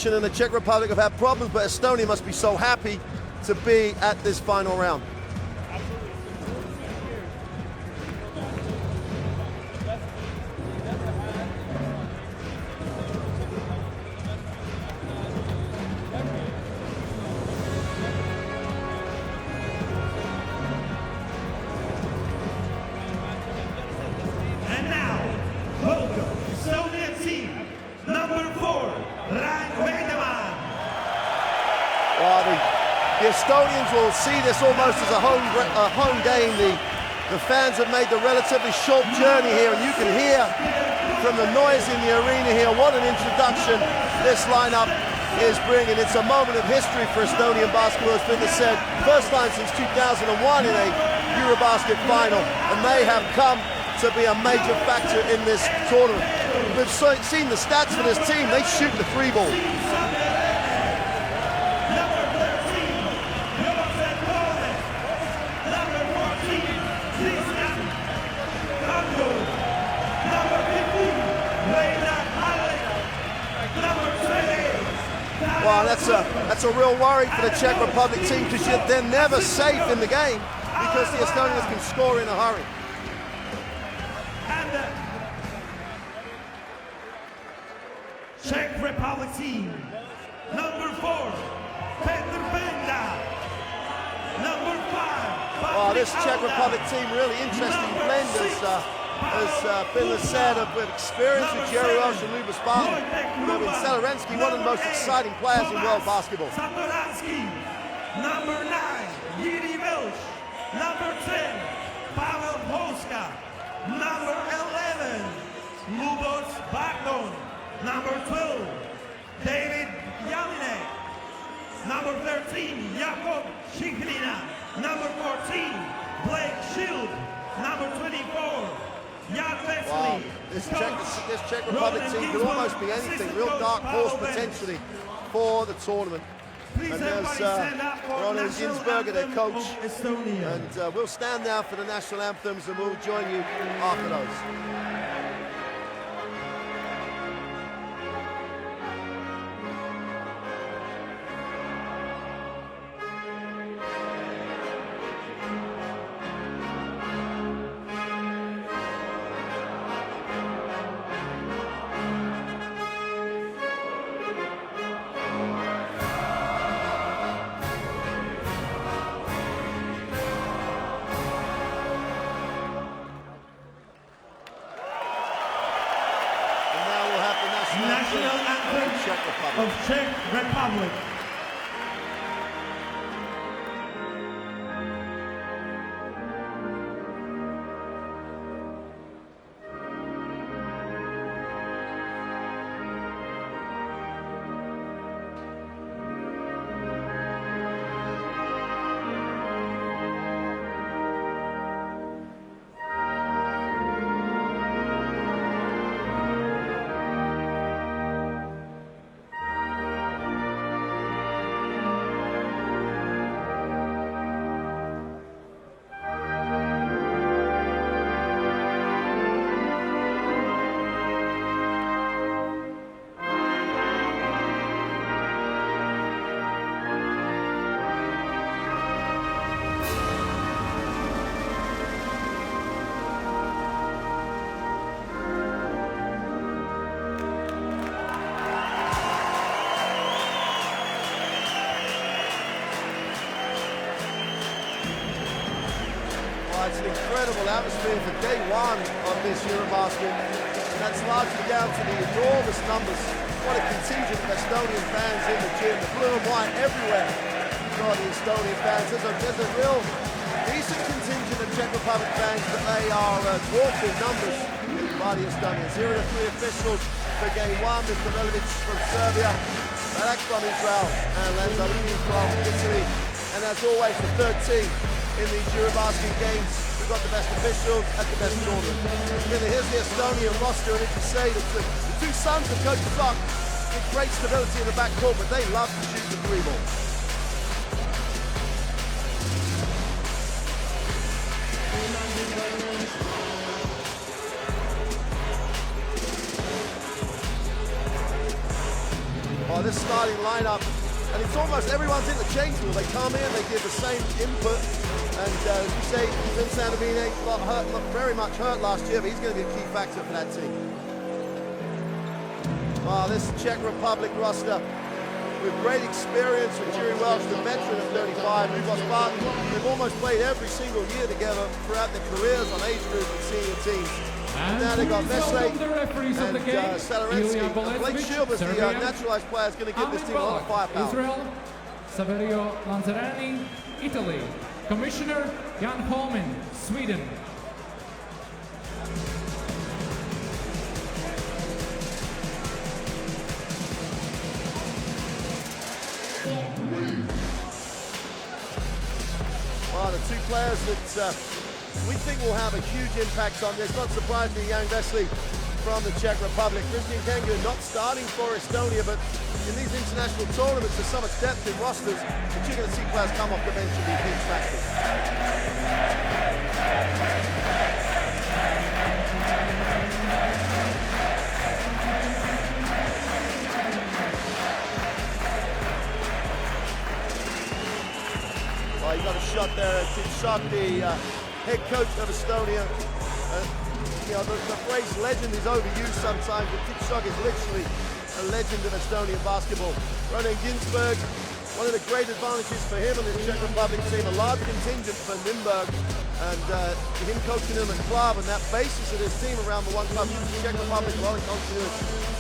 competition, and the Czech Republic have had problems, but Estonia must be so happy to be at this final round. And now, welcome Estonian team, number 4, Well, the Estonians will see this almost as a home game. The fans have made the relatively short journey here, and you can hear from the noise in the arena here what an introduction this lineup is bringing. It's a moment of history for Estonian basketball, as Finda said. First time since 2001 in a Eurobasket final, and they have come to be a major factor in this tournament. We've seen the stats for this team. They shoot the three ball. Well, that's a real worry for the Czech Republic team, because they're never safe in the game because the Estonians can score in a hurry. And the Czech Republic team, number 4, Petr Benda. Number 5. Well, this Czech Republic team, really interesting blend, as Finland said, with experience with Jerry Welsh and Luba Spartan. With Selorensky, one of the most exciting players in world basketball. Number 9, Yuri Welsh. Number 10, Pavel Polska. Number 11, Lubos Barton. Number 12, David Jelinek. Number 13, Jakub Šiklina. Number 14, Blake Shield. Number 24, Jan Wesley. Wow, this Czech Republic team could almost be anything. Real dark horse potentially for the tournament. And there's Ronald Ginsberger, their coach. And we'll stand now for the national anthems, and we'll join you after those. National anthem of Czech Republic. It's an incredible atmosphere for day one of this Eurobasket. And that's largely down to the enormous numbers. What a contingent of Estonian fans in the gym. The blue and white everywhere for the Estonian fans. There's a real decent contingent of Czech Republic fans, but they are dwarfing numbers by the Estonians. Here are the three officials for game one. Mr. Relevich from Serbia, Malak from Israel, and Lanzalini from Italy. And as always, the third team in these Eurobasket games, we've got the best officials at the best tournament. Here's the Estonian roster, and as you say, the two sons of Coach Sock give great stability in the backcourt, but they love to shoot the three ball. Well, this starting lineup, and it's almost everyone's interchangeable. They come in, they give the same input, and as you say, Vince Andavine looked very much hurt last year, but he's going to be a key factor for that team. This Czech Republic roster with great experience with Jerry Welsh, the veteran at 35, Eurobasket Spartan. They've almost played every single year together throughout their careers on age group and senior teams. And now they've got Vesely and Salarenski. Blake Shilbers, the naturalized player, is going to give this team a lot of firepower. Israel, Saverio Lanzarani, Italy. Commissioner Jan Holmen, Sweden. Well, the two players that we think will have a huge impact on this. Not surprisingly, young Vesely from the Czech Republic. Christian Kengu not starting for Estonia, but in these international tournaments, there's so much depth in rosters that you're going to see players come off the bench and be huge factors. Well, he got a shot there. Titschok, the head coach of Estonia. You know, the phrase legend is overused sometimes, but Titschok is literally a legend of Estonian basketball. Ronen Ginsberg, one of the great advantages for him and the Czech Republic team, a large contingent for Nürnberg, and him coaching them at club, and that basis of his team around the one club, the Czech Republic, well in continuity.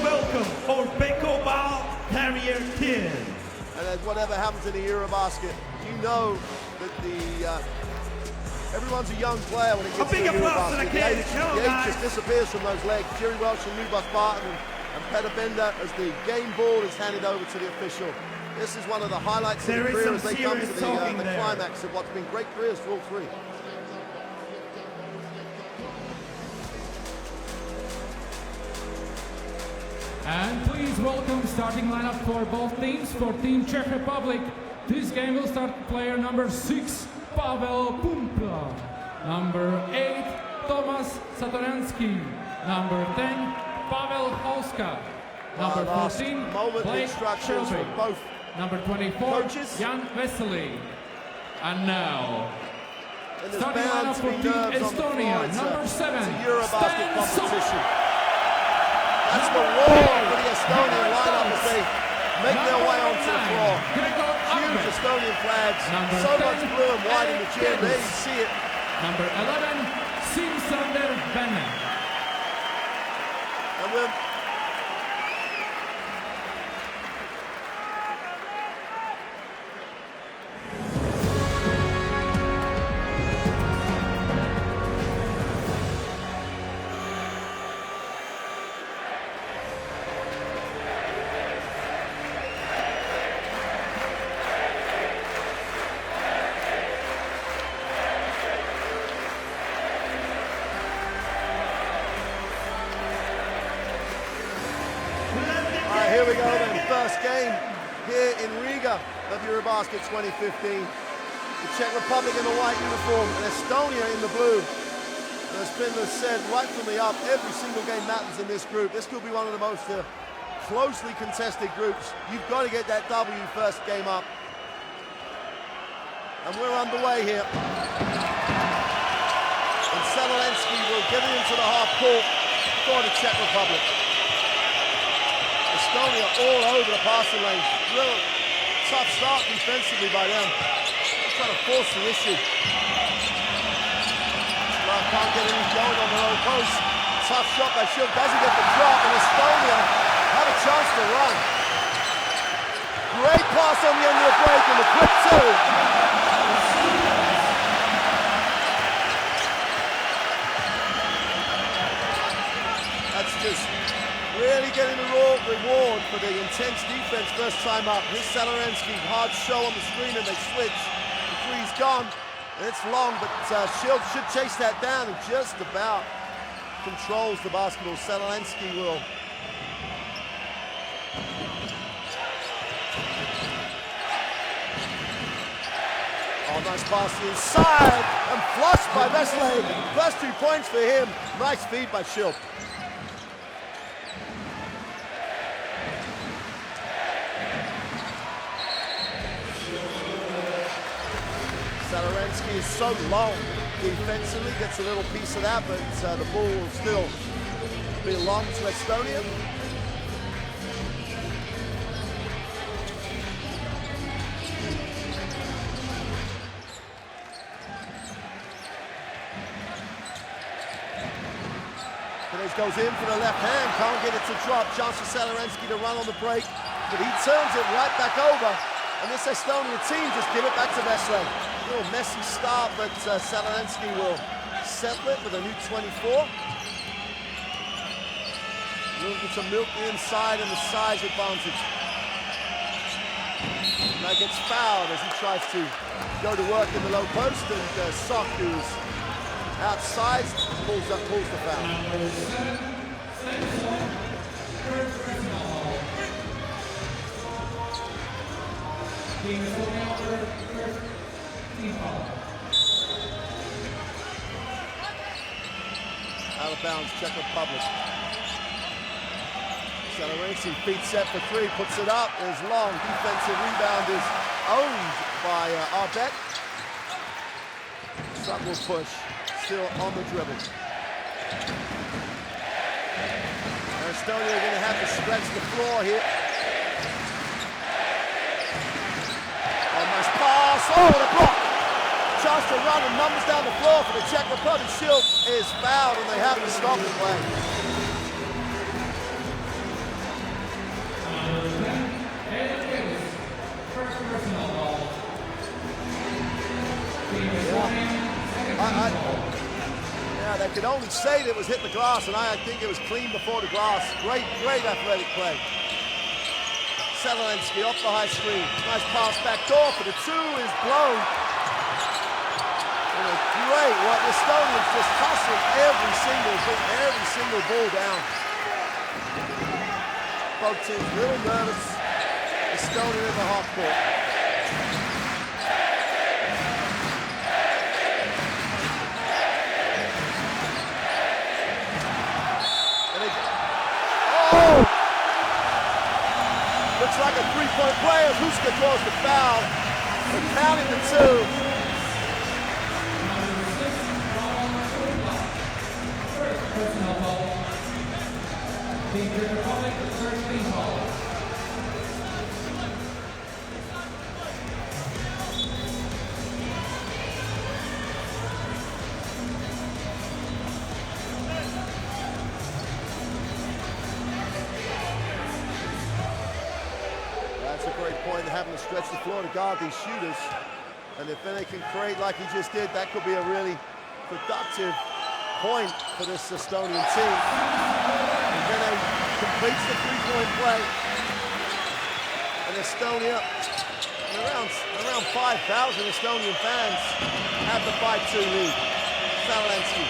Welcome our Beko Ball Carrier Kid. And as whatever happens in the Eurobasket, you know that everyone's a young player when it gets to the Eurobasket. The age just disappears from those legs. Jerry Welsh and Eurobasket Spartan and Peter Bender as the game ball is handed over to the official. This is one of the highlights of the career as they come to the climax of what's been great careers for all three. And please welcome starting lineup for both teams. For Team Czech Republic, this game will start player number 6, Pavel Pumpla. Number 8, Tomas Satoransky. Number 10, Pavel Hauska. Number 14, Blake Shilbers. Number 24, Jan Vesely. And now, starting lineup for Team Estonia. Number 7, Eurobasket competition. That's the wall for the Estonian lineup as they make their way onto the floor. Huge Estonian flags, so much blue and white in the gym, there you see it. Number 11, Simsander Benne. And we're here we go then, first game here in Riga of Eurobasket 2015. The Czech Republic in the white uniform and Estonia in the blue. And as Finn has said right from the up, every single game matters in this group. This could be one of the most closely contested groups. You've got to get that W first game up. And we're underway here. And Salarenski will get it into the half court for the Czech Republic. Estonia all over the passing lane. Real tough start defensively by them. Just trying to force the issue. Well, can't get any going on their own post. Tough shot by Shilb, doesn't get the drop, and Estonia have a chance to run. Great pass on the end of the break, and the quick two. That's just really getting the reward for the intense defense first time up. Here's Salarenski, hard show on the screen, and they switch. The three's gone, and it's long, but Shilb should chase that down and just about controls the basketball. Salarenski will. Oh, nice pass inside and flushed by Vesley. Plus 2 points for him. Nice feed by Schilp. Salorensky is so long defensively, gets a little piece of that, but the ball will still belong to Estonia. Goes in for the left hand, can't get it to drop. Chance for Salorensky to run on the break, but he turns it right back over. And this Estonian team just give it back to Vesley. A little messy start, but Salorensky will settle it with a new 24. A little bit of milk inside and the size advantage. Now gets fouled as he tries to go to work in the low post, and Sock, who's outside, pulls the foul. Out of bounds, Czech Republic. Salorensky, feet set for 3, puts it up. Is long. Defensive rebound is owned by Arbeck. Suck will push. Still on the dribble. Estonia are going to have to stretch the floor here. Oh, nice pass. Oh, the block. Chance to run and numbers down the floor for the Czech Republic. Schilp is fouled and they have to stop the play. Yeah, they could only say that it was hit the glass, and I think it was clean before the glass. Great athletic play. Salorensky off the high screen. Nice pass back door for the 2 is blown. And great, what the Estonians just hustled every single ball down. Both teams a little nervous. Estonia in the half court. Looks like a 3-point play as Huska draws the foul. They're counting the 2. That's a great point, having to stretch the floor to guard these shooters. And if then they can create like he just did, that could be a really productive point for this Estonian team. And then they completes the 3-point play. And Estonia, around 5,000 Estonian fans have the 5-2 lead. Salorensky.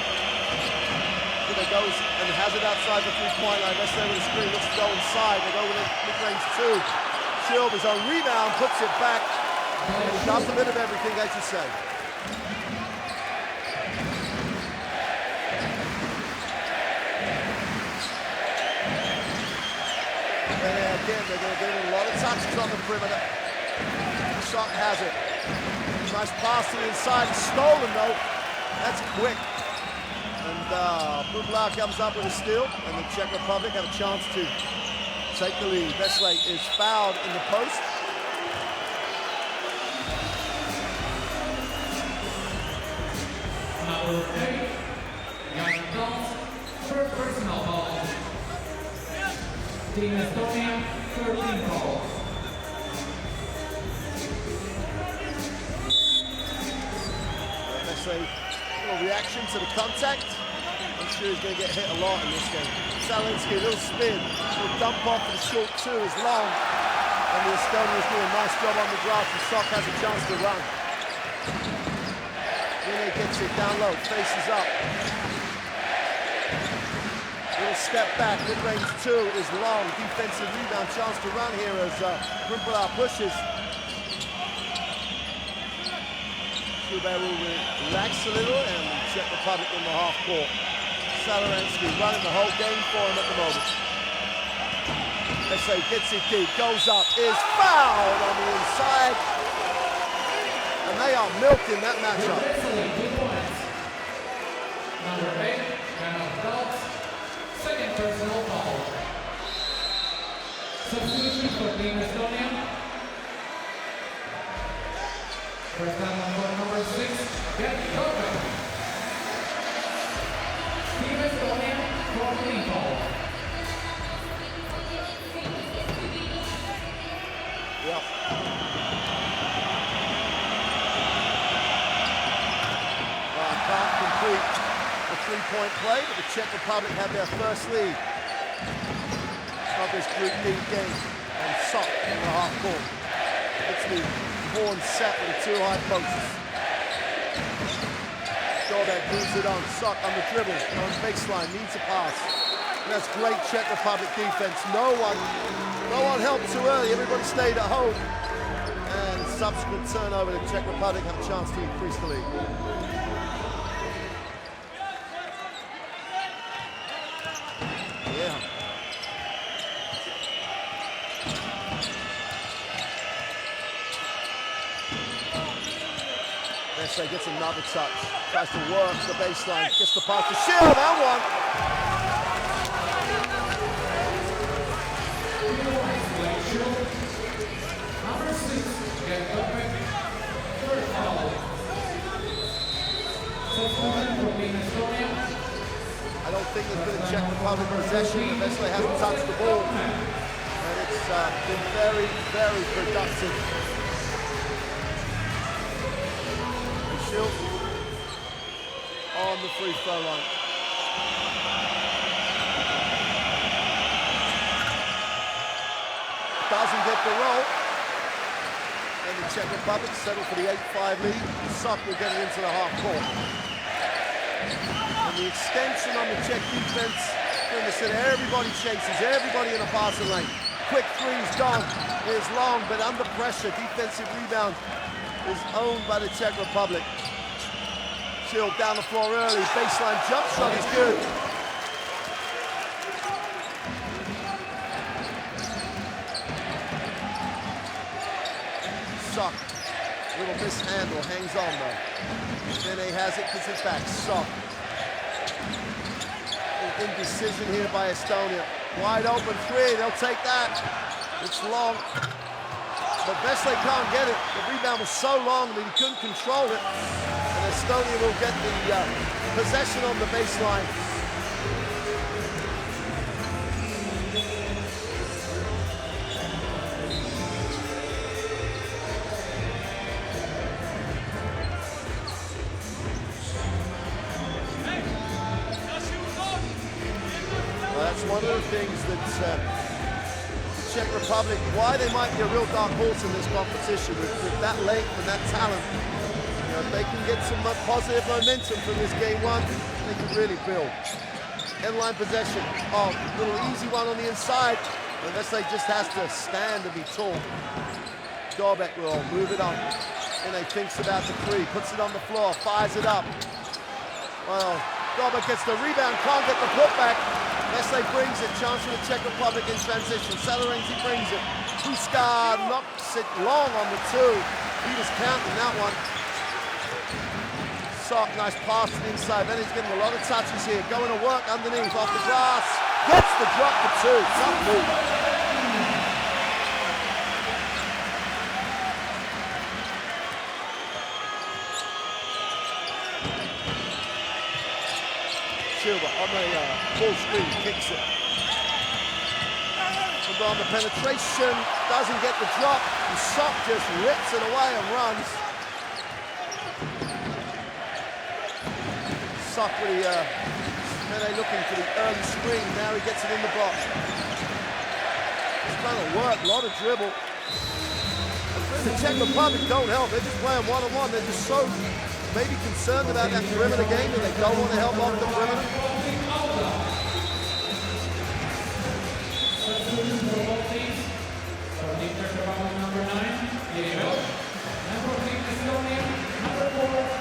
Goes and has it outside the 3-point line. Let's say with the screen, looks to go inside. They go with a mid-range 2. Schilp is on rebound, puts it back. Does a bit of everything, as you say. And again, they're going to get a lot of touches on the perimeter. Shot has it. Nice pass to the inside. Stolen though. That's quick. And Bublar comes up with a steal, and the Czech Republic have a chance to take the lead. Vesley is fouled in the post. Number 8, Jan Dons, first personal foul. Team Estonia, 13 fouls. Vesley, a little reaction to the contact. I'm sure he's going to get hit a lot in this game. Salorensky, a little spin, a little dump off for the short 2 is long. And the Estonians do a nice job on the glass, and Sock has a chance to run. Rene gets it down low, faces up. Little step back, mid-range 2 is long. Defensive rebound, chance to run here as Bublar pushes. Skube will relax a little, and the Czech Republic in the half court. Saloransky running the whole game for him at the moment. SA gets it deep, goes up, is fouled on the inside. And they are milked in that matchup. Number 8, Belt, second personal foul. Substitution for Team Estonia. First time on court number 6, get Kovac. Team Estonia for team foul. Yep. Can't complete the three-point play, but the Czech Republic have their first lead of this Group D game. And Sok in the half court. It's the horn set with the two high posts. Kovac moves it on. Sok on the dribble, on baseline, needs a pass. And that's great Czech Republic defense. No one helped too early. Everybody stayed at home. And subsequent turnover, the Czech Republic have a chance to increase the lead. Yeah. Messi gets another touch. Tries to work the baseline. Gets the pass to Shield. And one. Number 6, get Kovac. Third foul. Substitution for Team Estonia. I don't think there's been a Czech Republic possession. Messi hasn't touched the ball. And it's been very, very productive. And Shield on the free throw line. Doesn't get the roll. And the Czech Republic settle for the 8-5 lead. Sok will get it into the half court. And the extension on the Czech defense, everybody chases, everybody in a passing lane. Quick three's gone, is long, but under pressure. Defensive rebound is owned by the Czech Republic. Shield down the floor early, baseline jump shot is good. Sok, little mishandle, hangs on though. Bene has it, puts it back, Sok. Indecision here by Estonia. Wide open three, they'll take that. It's long, but Vesely can't get it. The rebound was so long that he couldn't control it. And Estonia will get the possession on the baseline. That's one of the things that the Czech Republic, why they might be a real dark horse in this competition with that length and that talent. You know, if they can get some positive momentum from this game one, they can really build. End-line possession. Oh, little easy one on the inside. Unless they just has to stand and be tall. Kovac will move it on. And he thinks about the three, puts it on the floor, fires it up. Well, Kovac gets the rebound, can't get the putback. Messi brings it, chance for the Czech Republic in transition. Salorenzi brings it. Puskar knocks it long on the two. He was counting that one. Sok, nice pass to the inside. Then he's getting a lot of touches here. Going to work underneath, off the glass. Gets the drop for two. Tough move. Silva on the full screen, kicks it. On the penetration, doesn't get the drop. And Sok just rips it away and runs. Sok with the Mene looking for the early screen. Now he gets it in the block. He's trying to work, a lot of dribble. And the Czech Republic don't help. They're just playing one-on-one. They're just so maybe concerned about that perimeter game that they don't want to help off the perimeter. Number 9, number 4,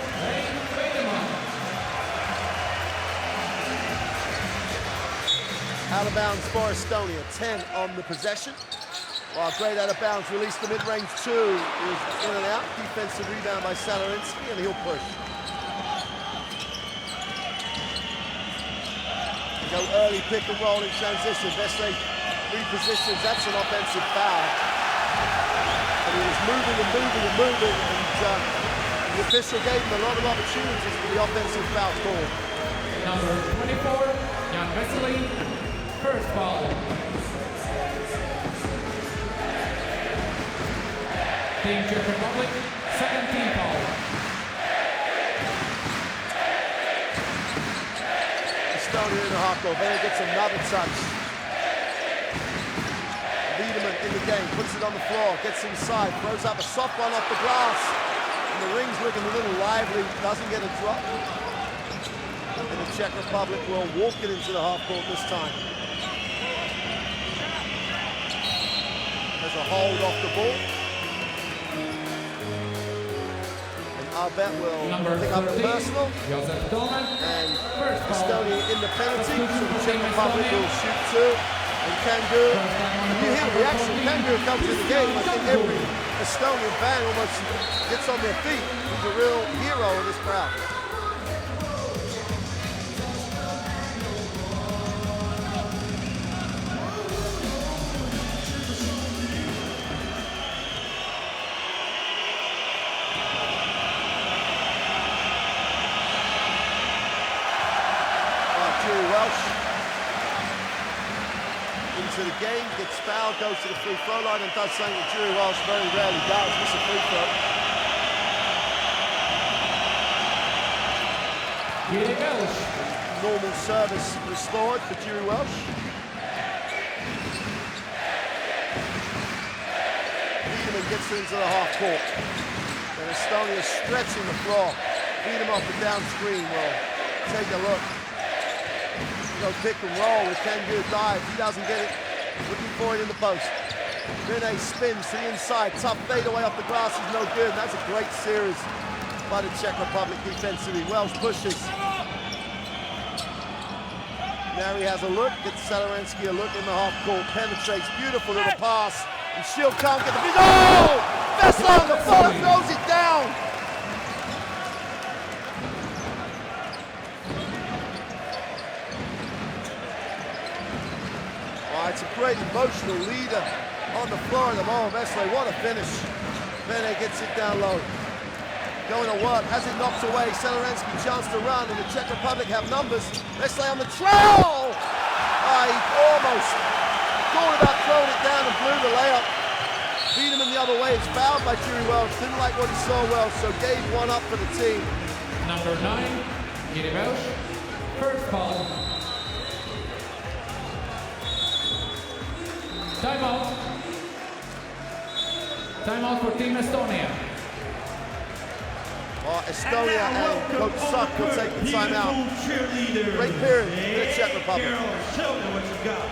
Out of bounds for Estonia, 10 on the possession. Well, great out of bounds, released the mid-range two. He was in and out, defensive rebound by Salarinsky, and he'll push. Go early pick and roll in transition. Vesely repositions, that's an offensive foul. And he was moving and moving and moving, and the official gave him a lot of opportunities for the offensive foul call. Number 24, Jan Vesely, first foul. Team Czech Republic, second team foul. Estonia in the half court, then he gets another touch. Wiedemann in the game, puts it on the floor, gets inside, throws up a soft one off the glass. And the ring's looking a little lively, doesn't get a drop. And the Czech Republic will walk it into the half court this time. There's a hold off the ball. Our bet will pick up a personal, and Estonia in the penalty, so the Czech Republic will shoot two, and Kangu, you hear the reaction, Kangu comes in the game, I think every Estonian fan almost gets on their feet. He's a real hero in this crowd. Into the game, gets fouled, goes to the free throw line and does something that Jerry Welsh very rarely does, miss a free throw. Normal service restored for Jerry Welsh. Wiedemann gets it into the half court. And Estonia stretching the floor. Wiedemann off the down screen will take a look. Go pick and roll with Kangu dive. He doesn't get it. Looking for it in the post. Rene spins to the inside. Tough fade away off the glass is no good. And that's a great series by the Czech Republic defensively. Welsh pushes. Now he has a look. Gets Salarinsky a look in the half court. Penetrates. Beautiful little pass. And Shield can't get the big. Oh! Vesely on the floor throws it down. It's a great emotional leader on the floor at the moment. Vesely, what a finish. Bene gets it down low. Going to work, has it knocked away. Salarinsky chance to run, and the Czech Republic have numbers. Vesely on the trail! He almost thought about throwing it down and blew the layup. Wiedemann the other way. It's fouled by Jerry Welsh. Didn't like what he saw Welsh, so gave one up for the team. Number 9, Jerry Welsh, first foul. Timeout. Timeout for Team Estonia. Well, Estonia and Coach Suck will take the timeout. Great period for the Czech Republic. Show me what you got.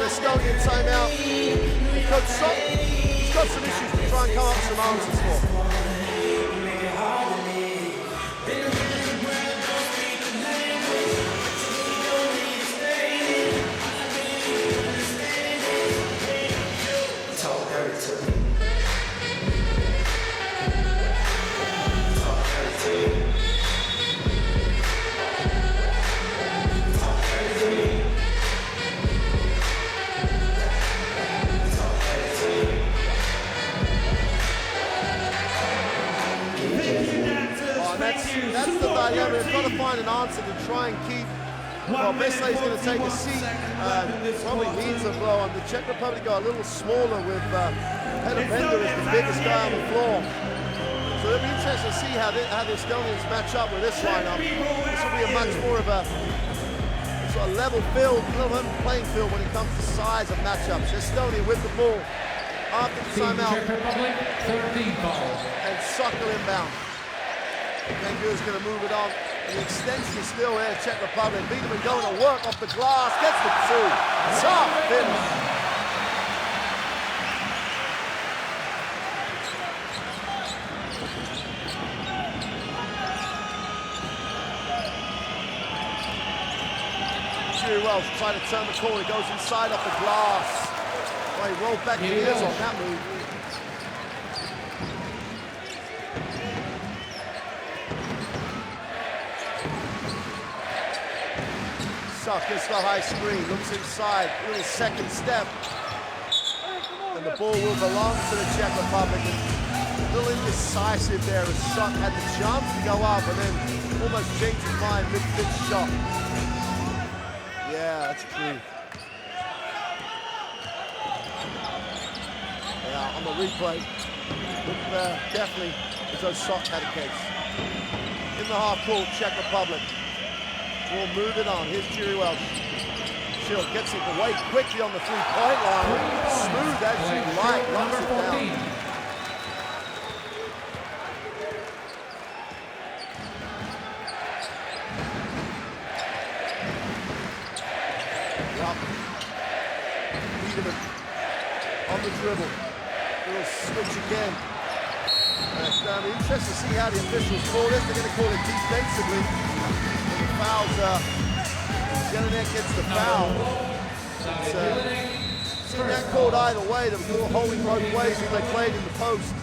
Estonian timeout. And Coach Sok, he's got some issues to try and come up with some answers for. That's the dilemma. They've got to find an answer to try and keep. Well, Vesely's going to take a seat. Probably needs a blow. And the Czech Republic are a little smaller with Peter Bender as the biggest guy on the floor. So it'll be interesting to see how the Estonians match up with this lineup. This will be a much more of a sort of level field, playing field when it comes to size of matchups. Estonia with the ball. after the Team timeout. Czech Republic, 13 foul. And Sokol inbound. Bengu's going to move it on. And the extension is still there. Czech Republic. Biederman going to work off the glass. Gets the two. Tough finish. Welsh trying to turn the corner, goes inside off the glass. Well, he rolled back the ears on that move. Suck gets the high screen, looks inside, little second step. And the ball will belong to the Czech Republic. A little indecisive there as Suck had the chance to go up and then almost changed his mind mid-pitch shot. Yeah, that's true. Yeah, on the replay, looked definitely as though Sok had a case. In the half court, Czech Republic. We'll move it on. Here's Jerry Welsh. She'll gets it away quickly on the three-point line. Smooth as you like, knocks it down. On the dribble. Little switch again. It's going to be interesting to see how the officials call this. They're going to call it defensively. And the fouls Jelinek gets the foul. Seen that called either way. They were holding both ways as they played in the post.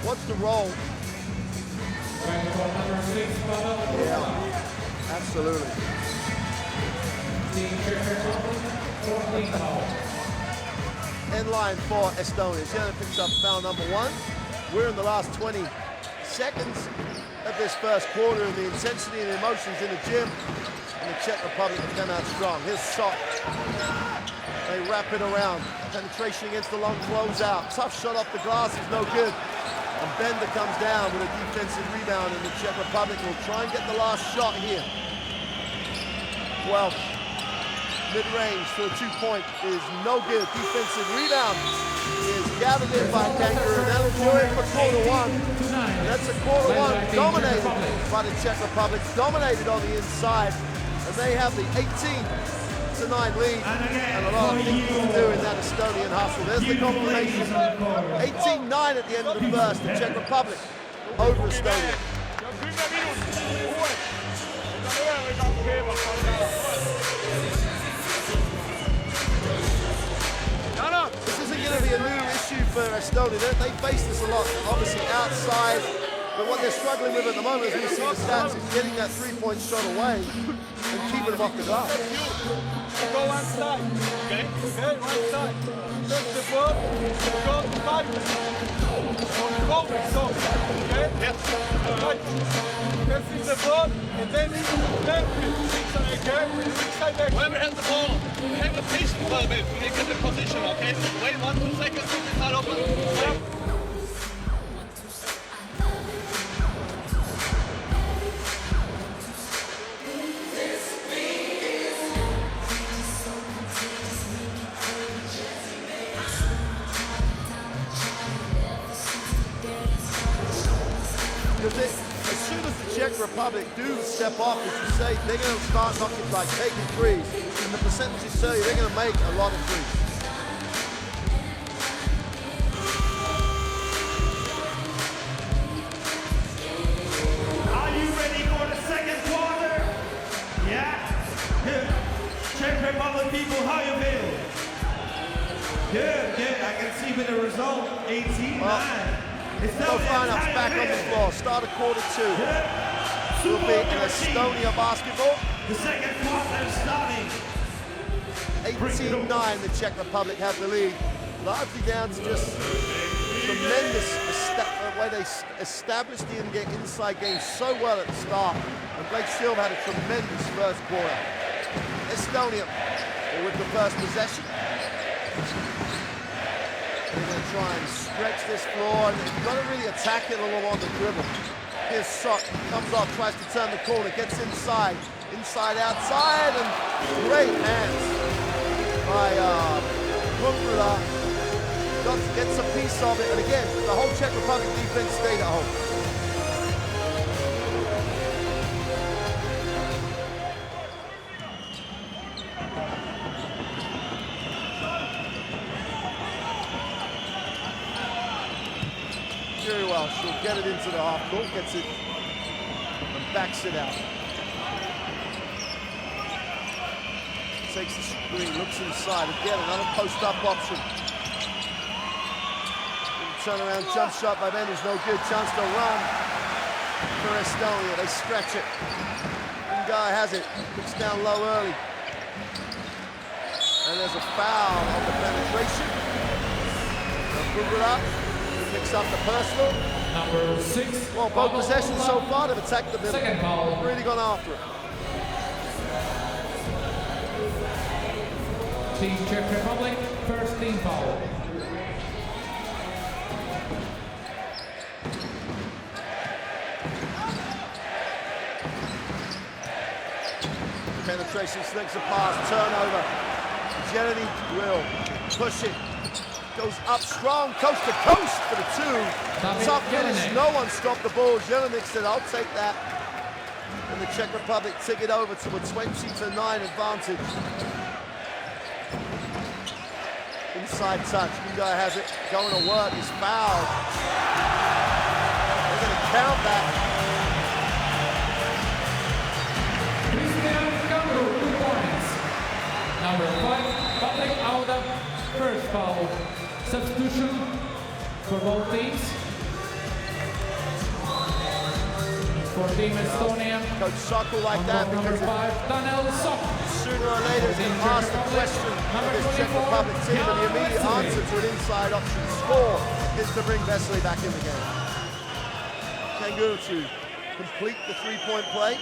What's the roll? Yeah, absolutely. End line for Estonia. Jelinek picks up foul number 1. We're in the last 20 seconds of this first quarter, and the intensity and the emotions in the gym. And the Czech Republic have come out strong. Here's Sok. They wrap it around. Penetration against the long closeout. Tough shot off the glass is no good. And Bender comes down with a defensive rebound, and the Czech Republic will try and get the last shot here. Welsh. Mid-range for a 2-point is no good. Defensive rebound is gathered in by Kangaroo, and that'll do it for quarter 1. And that's a quarter 1 dominated by the Czech Republic, dominated on the inside, and they have the 18-9 lead, and a lot of things to do in that Estonian hustle. There's the confirmation. 18-9 at the end of the first. The Czech Republic over Estonia. This isn't going to be a new issue for Estonia. They face this a lot, obviously outside, but what they're struggling with at the moment, as we see the stats, is getting that 3-point shot away and keeping them off the glass. Go one side. Okay? Okay, one side. Touch the ball. Go to 5. Go, so. Okay? Yes. Right. Passing the ball, and then okay? Which side back? Whoever has the ball, have a patience a little bit when you get the position, okay? Wait 1-2 seconds, it's not open. As soon as the Czech Republic do step off, as you say, they're going to start knocking, like taking threes. And the percentages tell you they're going to make a lot of threes. Are you ready for the second quarter? Yeah? Good. Czech Republic people, how you feel? Good, good. I can see with the result, 18-9. Both lineups back on the floor. Start of quarter 2. Will be in Estonia basketball. The second quarter is starting. 18-9, the Czech Republic have the lead. Largely down to just tremendous way they established the inside game so well at the start. And Blake Silva had a tremendous first quarter. Estonia with the first possession. They're going to try and stretch this floor, and they've got to really attack it a little on the dribble. Here's Sok, comes off, tries to turn the corner, gets inside, outside, and great hands by Kumpula. gets a piece of it, and again, the whole Czech Republic defense stayed at home. Very well, she'll get it into the half court, gets it and backs it out. Takes the screen, looks inside, again another post-up option. Turnaround jump shot by Bender's no good, chance to run for Estonia, they stretch it. Guy has it, puts down low early. And there's a foul on the penetration. They'll move it up. Picks up the personal. Number 6. Well, both possessions so far, they've attacked the middle. Second foul. Really gone after it. Team Czech Republic, first team foul. Penetration, slinks a pass, turnover. Jeremy will push it. Goes up strong, coast to coast for the two. Tough finish, no one stopped the ball. Jelinek said, I'll take that. And the Czech Republic took it over to a 20-9 advantage. Inside touch, Guy has it, going to work, he's fouled. They're going to count that. Christian Kangru, 2 points. Number 5, Patrick Auda, first foul. Substitution for both teams. For Team Estonia. Coach Sokol like that number because 5, Daniel Sok. sooner or later he's going to ask the question of this Czech Republic team, and the immediate answer to an inside option score is to bring Vesely back in the game. Kanguru to complete the three-point play,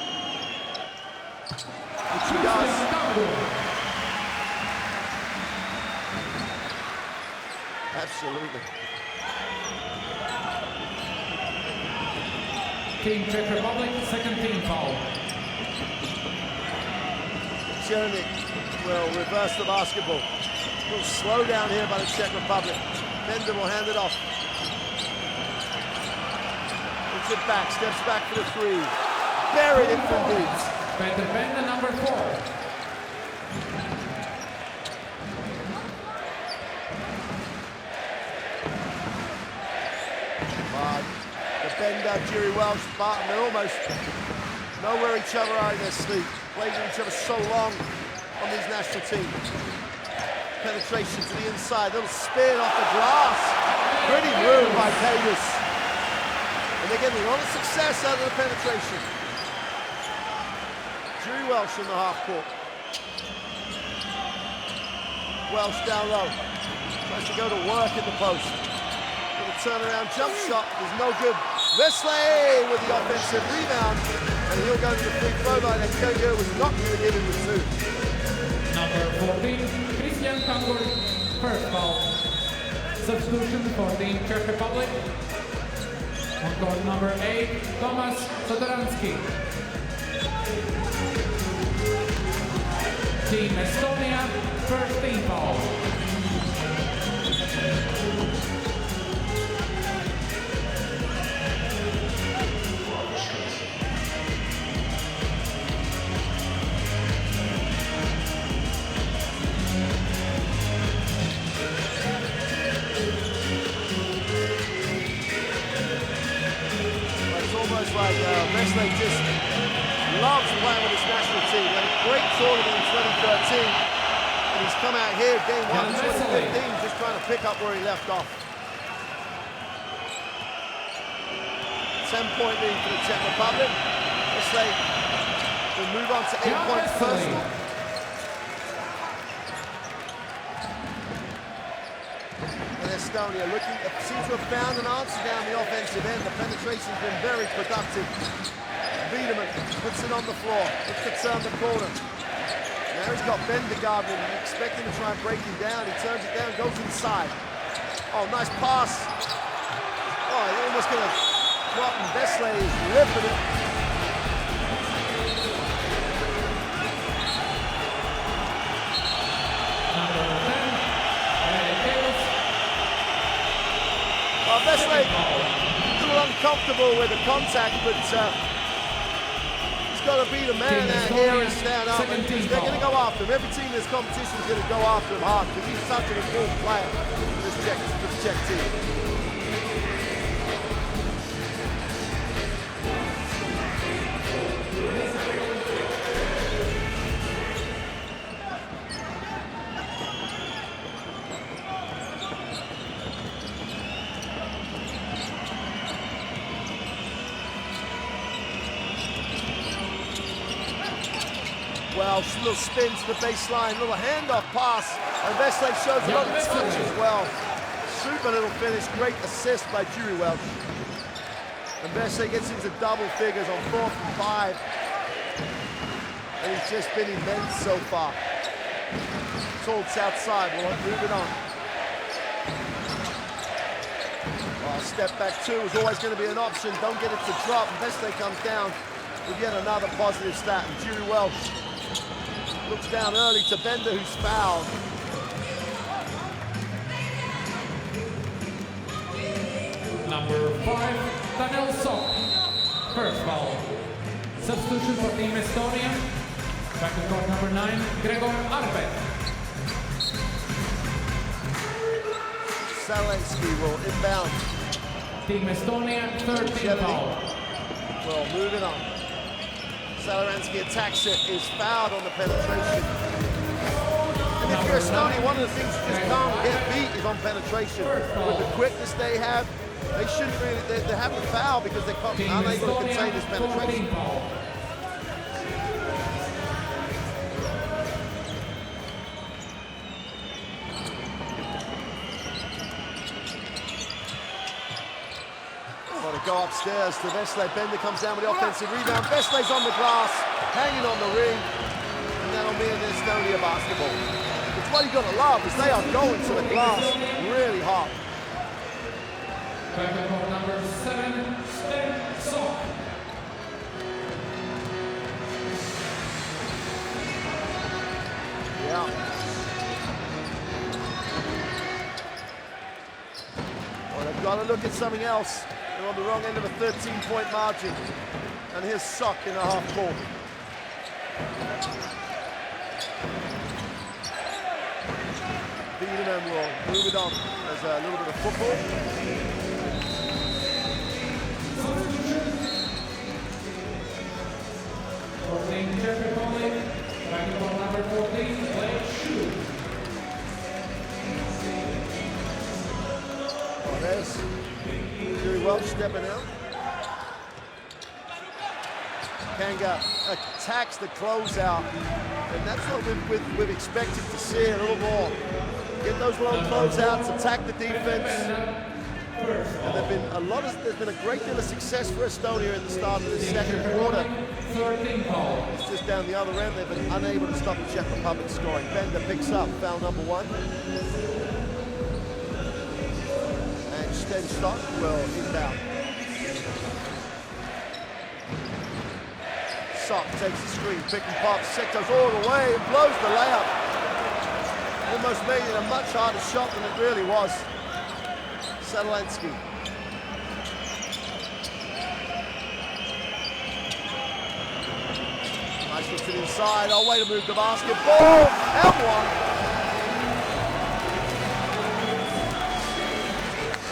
which he does. Absolutely. Team Czech Republic, second team foul. Jeremy will reverse the basketball. A little slow down here by the Czech Republic. Bender will hand it off. Puts it back, steps back for the three. Buried it from deep. Bender, number 4. Bender, Jerry Welsh, Barton, they almost know where each other are in their sleep. Played with each other so long on these national teams. Penetration to the inside, little spin off the glass. Pretty move by Davis. And they're getting a lot of success out of the penetration. Jerry Welsh in the half court. Welsh down low. Tries to go to work in the post. Turnaround jump shot is no good. Vesely with the offensive rebound, and he'll go to the free throw line, and Kyogo was not going to give him the 2. Number 14, Christian Kanguru, first foul. Substitution for Team Czech Republic. On court number 8, Tomas Sotoransky. Team Estonia, first team foul. Like Vesely just loves playing with his national team. He had a great tournament in 2013, and he's come out here game 1 in 2015 just trying to pick up where he left off. 10-point lead for the Czech Republic. Vesely will move on to 8 points personal. Estonia seems to have found an answer down the offensive end. The penetration's been very productive. Wiedemann puts it on the floor. Looks to turn the corner. Now he's got Bendergaard and expecting to try and break him down. He turns it down, goes inside. Oh, nice pass. Oh, he's almost going to drop, and Vesely is ripping it. Vesley, a little uncomfortable with the contact, but he's got to be the man out here and stand up. And they're going to go after him. Every team in this competition is going to go after him hard because he's such an important player for this Czech team. Well, little spin to the baseline, little handoff pass, and Vesley shows a lot of touch as well. Super little finish, great assist by Jerry Welsh. And Vesley gets into double figures on 4th and 5. And he's just been immense so far. Towards outside, we'll move it on. Well, step back 2 is always going to be an option. Don't get it to drop. Vesley comes down with yet another positive stat. And Jerry Welsh looks down early to Bender, who's fouled. Number 5, Daniel Sok. First foul. Substitution for Team Estonia. Back to court number 9, Gregor Arbet. Zelensky will inbound. Team Estonia, 13 foul. Well, moving on. Zelensky attacks it, is fouled on the penetration. And if you're Estonia, one of the things you just can't get beat is on penetration. With the quickness they have, they shouldn't really, they have to foul because they're unable to contain this penetration. Go upstairs to Vesley. Bender comes down with the offensive rebound. Vesley's on the glass, hanging on the ring, and that'll be an Estonia basketball. It's what you got to love, is they are going to the glass really hard. Back number 7, Sten Sok. Yeah. Well, they've got to look at something else. They're on the wrong end of a 13-point margin. And here's Sok in the half court. Wiedemann will move it on. There's a little bit of football. For Team Czech Republic, back to court number 14, Blake Shu. Oh, there's Jerry Welsh stepping out. Kanga attacks the closeout, and that's what we've expected to see a little more. Get those long closeouts, attack the defense. And there's been a great deal of success for Estonia in the start of the second quarter. It's just down the other end, they've been unable to stop the Czech Republic scoring. Bender picks up foul number 1. And Sten Sok will inbound. Sok takes the screen, pick and pop, Sektos all the way, and blows the layup. Almost made it a much harder shot than it really was. Zelensky. Nice look to the inside. Oh, way to move the basketball. And 1.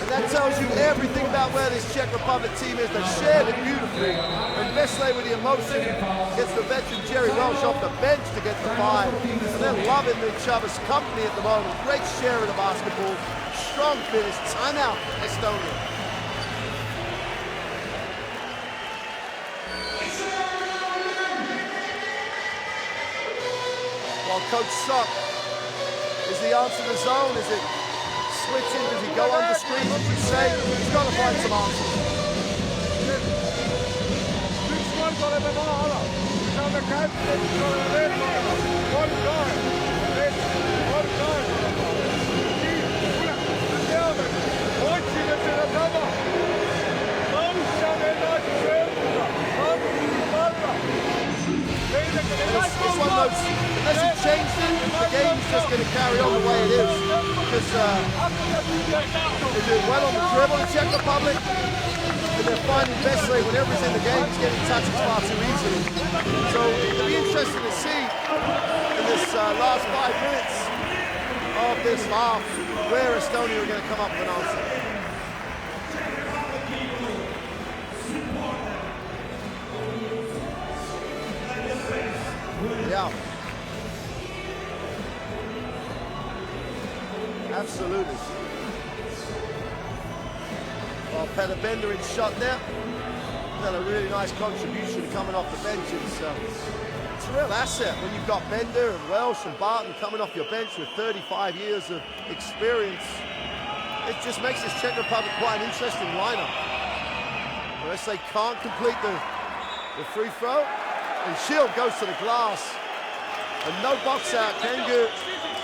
And that tells you everything about where this Czech Republic team is. They shared it beautifully. And Vesley with the emotion gets the veteran Jerry Welsh off the bench to get the 5. And they're loving each other's company at the moment. Great share of the basketball. Strong finish. Timeout, Estonia. While Coach Sok is the answer to the zone, is it switching? Does he go under screens? As you say, he's got to find some answers. It's one of those, unless he changed it, the game's just going going to carry on the way it is, because they're doing well on the dribble in Czech Republic, and they're finding Vesely whenever he's in the game, he's getting touches far too easily. So it'll be interesting to see in this last 5 minutes of this half where Estonia are going to come up with an answer. Yeah. Absolutely. Well, Peter Bender in shot there. Got a really nice contribution coming off the bench. It's a real asset when you've got Bender and Welsh and Barton coming off your bench with 35 years of experience. It just makes this Czech Republic quite an interesting lineup. Unless they can't complete the free throw, and Shield goes to the glass. And no box out. Kengu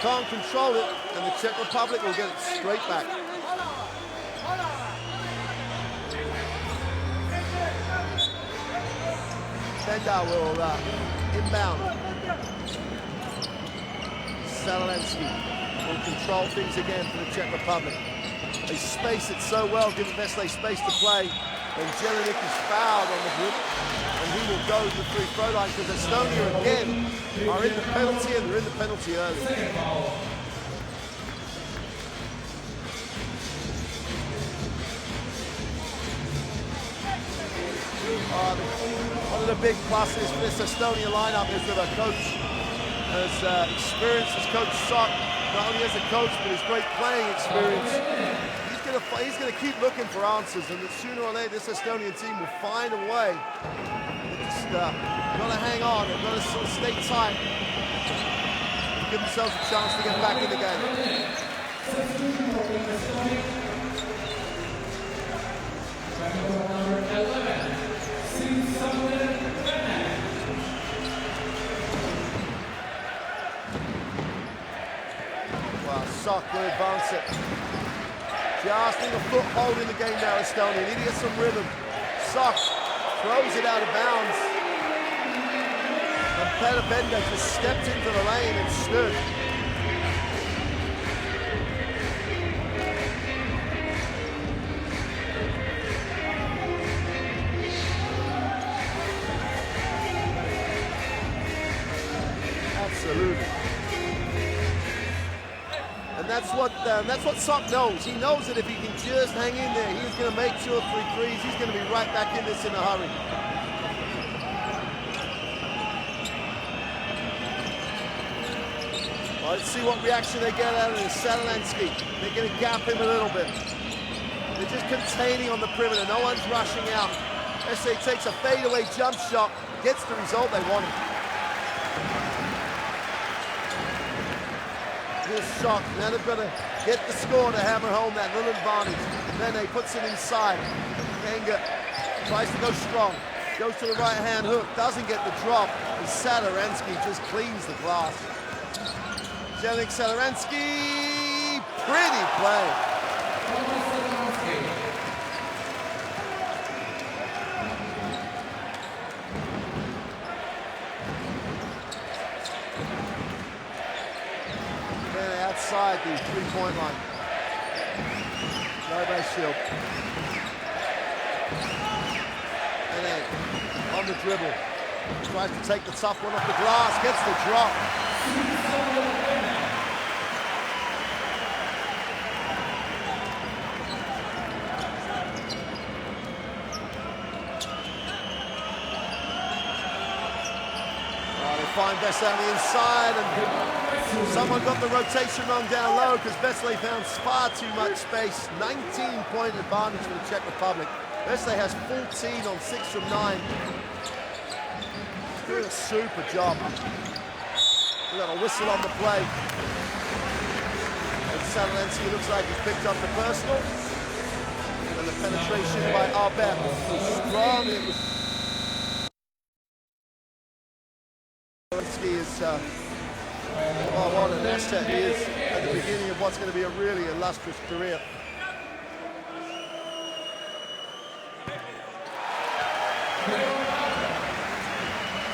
can't control it, and the Czech Republic will get it straight back. Benda will inbound. Salensky will control things again for the Czech Republic. They space it so well, giving Vesely space to play. And Jelinek is fouled on the group, and he will go to the free throw line because Estonia again are in the penalty, and they're in the penalty early. One of the big pluses for this Estonia lineup is that our coach has experience as Coach Sok, not only as a coach, but his great playing experience. He's going to keep looking for answers, and sooner or later this Estonian team will find a way. They just got to hang on, they've got to sort of stay tight, give themselves a chance to get back in the game. Well, Sok will advance it. Just in a foothold in the game now, Estonia. Need to get some rhythm. Sok throws it out of bounds. And Peter Bender just stepped into the lane and stood. Absolutely. And that's what Sok knows. He knows that if he can just hang in there, he's going to make 2 or 3 threes. He's going to be right back in this in a hurry. Well, let's see what reaction they get out of this. Sadalansky, they're going to gap him a little bit. They're just containing on the perimeter. No one's rushing out. SA takes a fadeaway jump shot, gets the result they wanted. Shot. Now they've got to get the score to hammer home that little advantage. Then puts it inside. Kanga tries to go strong. Goes to the right-hand hook. Doesn't get the drop. And Sadaransky just cleans the glass. Jelinek Sadaransky. Pretty play. Outside the three-point line. Go by Shield. And then on the dribble. Tries to take the tough one off the glass. Gets the drop. They find Vesely on the inside, and someone got the rotation wrong down low because Vesely found far too much space. 19-point advantage for the Czech Republic. Vesely has 14 on 6 from 9. He's doing a super job. We got a whistle on the play. And Sadalansky looks like he's picked up the personal. And the penetration by Arbet was strong. It was is what an asset he is at the beginning of what's going to be a really illustrious career.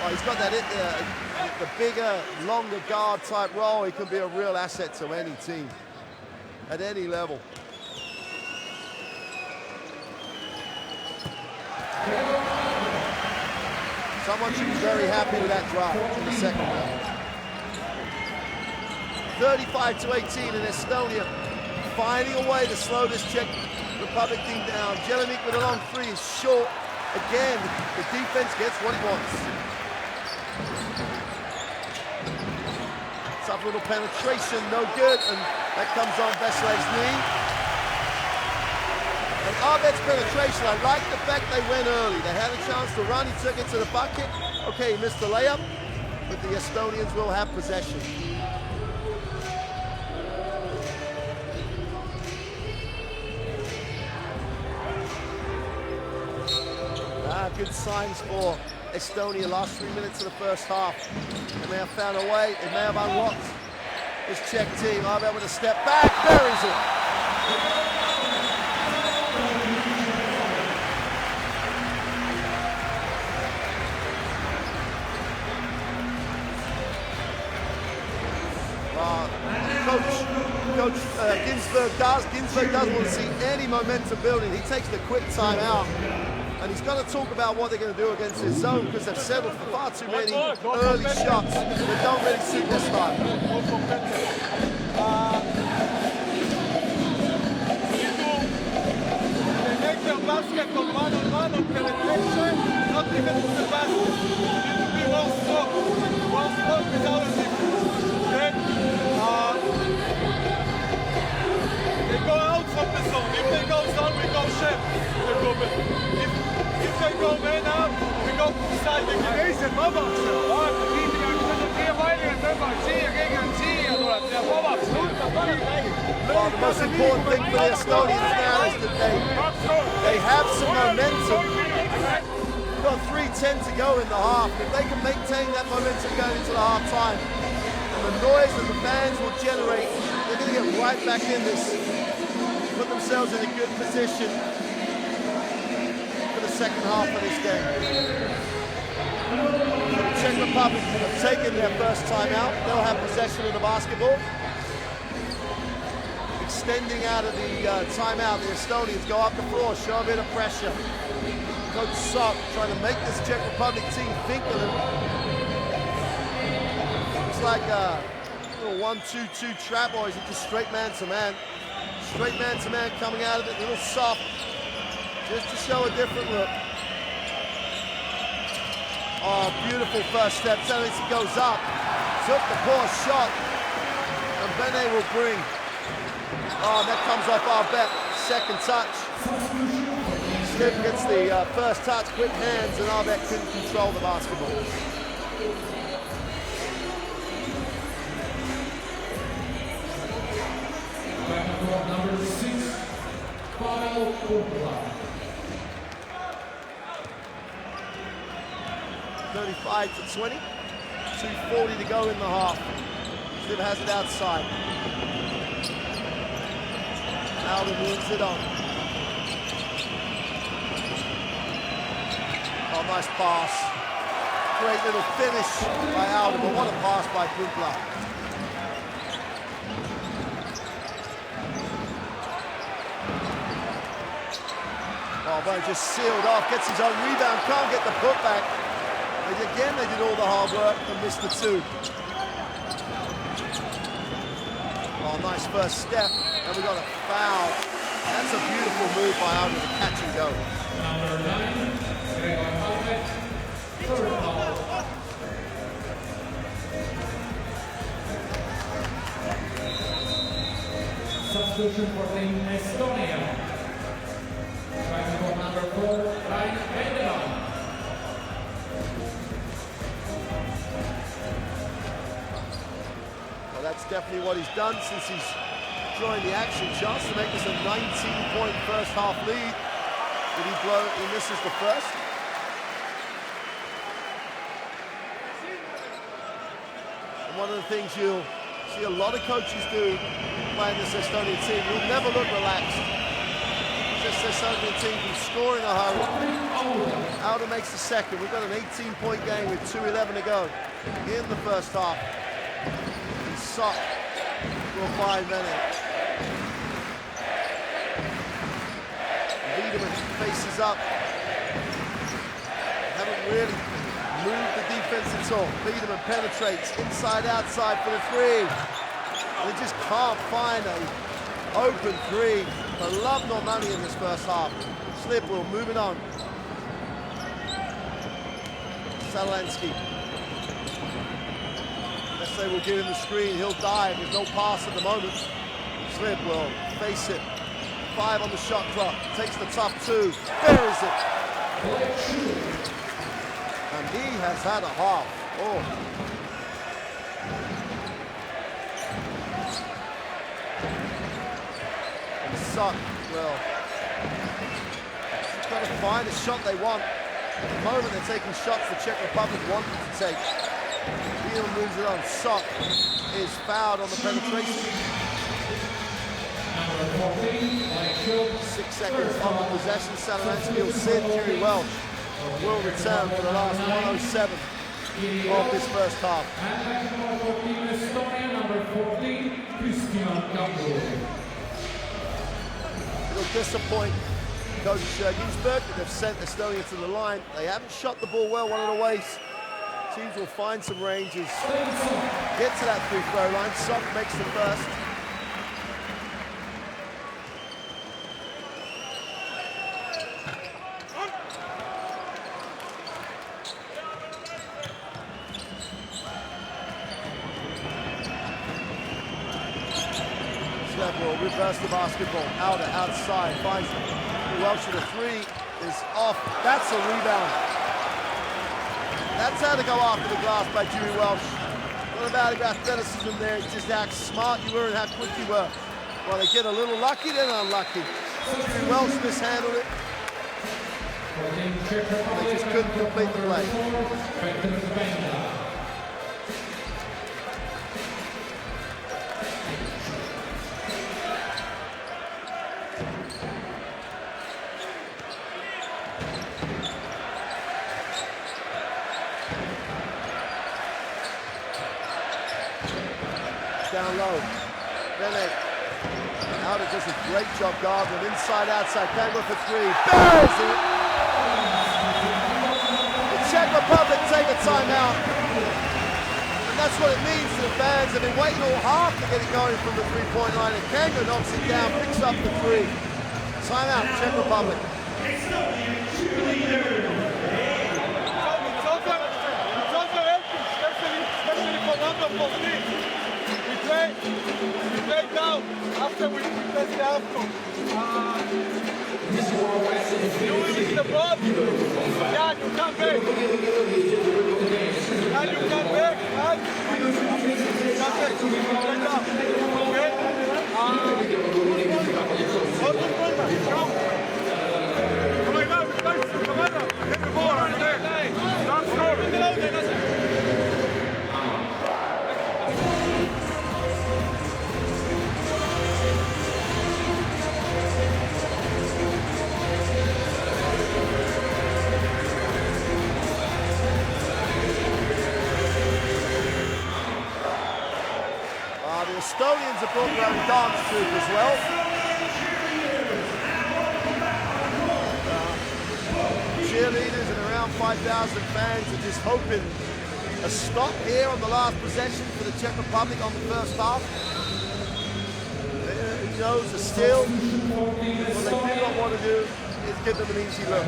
Oh, he's got that the bigger, longer guard type role. He can be a real asset to any team at any level. Someone should be very happy with that drop in the second round. 35-18 in Estonia, finding a way to slow this Czech Republic team down. Jelinek with a long three is short. Again, the defense gets what it wants. Tough little penetration, no good, and that comes on Veselev's knee. And Arbet's penetration, I like the fact they went early. They had a chance to run, he took it to the bucket. Okay, he missed the layup, but the Estonians will have possession. Good signs for Estonia. Last 3 minutes of the first half. They may have found a way. They may have unlocked this Czech team. Arbet with a step back. Buries it. Coach Ginsberg doesn't want to see any momentum building. He takes the quick timeout. And he's going to talk about what they're going to do against his zone, because they've settled for far too many early shots that don't really suit their style. They make their basket on one-on-one on penetration, not even to the basket. You need to be more strong without a difference. Okay? They go out from the zone. If they go zone, we go chef. They go back. If they go man up, we go inside the game. Ei se vapaksi. Well, the most important thing for the Estonians now is that they have some momentum. We've got 3:10 to go in the half. If they can maintain that momentum going into the half time, and the noise that the fans will generate, they're going to get right back in this, put themselves in a good position for the second half of this game. The Czech Republic have taken their first timeout. They'll have possession of the basketball. Extending out of the timeout, the Estonians go up the floor, show a bit of pressure. Coach Sok trying to make this Czech Republic team think of them. It's like a little 1-2-2 trap, or is it just straight man-to-man? Straight man-to-man coming out of it, a little soft, just to show a different look. Oh, beautiful first step. Jelinek goes up, took the poor shot, and Bene will bring. Oh, that comes off Arbet. Second touch. Smith gets the first touch, quick hands, and Arbet couldn't control the basketball. Number 6, Pavel Kumpla. 35-20. 2:40 to go in the half. Smith has it outside. Alden moves it on. Oh, nice pass. Great little finish by Alden, but what a pass by Kumpla. Oh, but just sealed off, gets his own rebound, can't get the putback. Again, they did all the hard work and missed the two. Oh, nice first step, and we got a foul. That's a beautiful move by Alden to catch and go. Number 9, third foul. Substitution for Team Estonia. Striking number 4, Ryan Vendeman. Well, that's definitely what he's done since he's joined the action. Chance to make this a 19-point first half lead. Did he blow? He misses the first. And one of the things you'll see a lot of coaches do playing this Estonian team, you'll never look relaxed. this Estonian team from scoring a home. Auda makes the second. We've got an 18-point game with 2:11 to go in the first half. And Sok will find Mene. Wiedemann faces up. Haven't really moved the defense at all. Wiedemann penetrates inside, outside for the three. They just can't find an open three. For love nor money in this first half. Slipwell moving on. Salansky. Unless they will give him the screen, he'll dive. There's no pass at the moment. Slipwell face it. 5 on the shot clock. Takes the top 2. Buries it. And he has had a half. Oh. And Sok, well, he's got to find a shot they want. At the moment, they're taking shots the Czech Republic wanted to take. Beal moves it on. Sok is fouled on the penetration. 6 seconds on the possession. Salansky will sit. Jerry Welch will return for the last 107 of this first half. Estonia, number 14, Christian. It'll disappoint Coach Ginsberg that they've sent Estonia to the line. They haven't shot the ball well, one of the ways. Teams will find some ranges. Get to that free throw line. Sok makes the first. Will reverse the basketball. Auda outside, finds Welch with a 3 is off. That's a rebound. That's how to go after the glass by Dewey Welch. Not about athleticism there, it's just how smart you were and how quick you were. Well, they get a little lucky, then unlucky. Dewey Welch mishandled it. They just couldn't complete the play. Down low. Mene. Auda does a great job guarding. Inside, outside. Kango for 3. Buries it! The Czech Republic take a timeout. And that's what it means to the fans. They've been waiting all half to get it going from the 3-point line. And Kango knocks it down, picks up the 3. Timeout, Czech Republic. It's also helping, especially for number 14. We play down after we press the half court. You release the ball. Yeah, you come back. And you come back. And come back. Okay? Hold the ball back. Come. Come on now, guys. Come on now. Get the ball right there. Start scoring. The Estonians have brought their own dance troupe as well. Cheerleaders and around 5,000 fans are just hoping a stop here on the last possession for the Czech Republic on the first half. Who knows, a steal. What they do not want to do is give them an easy look.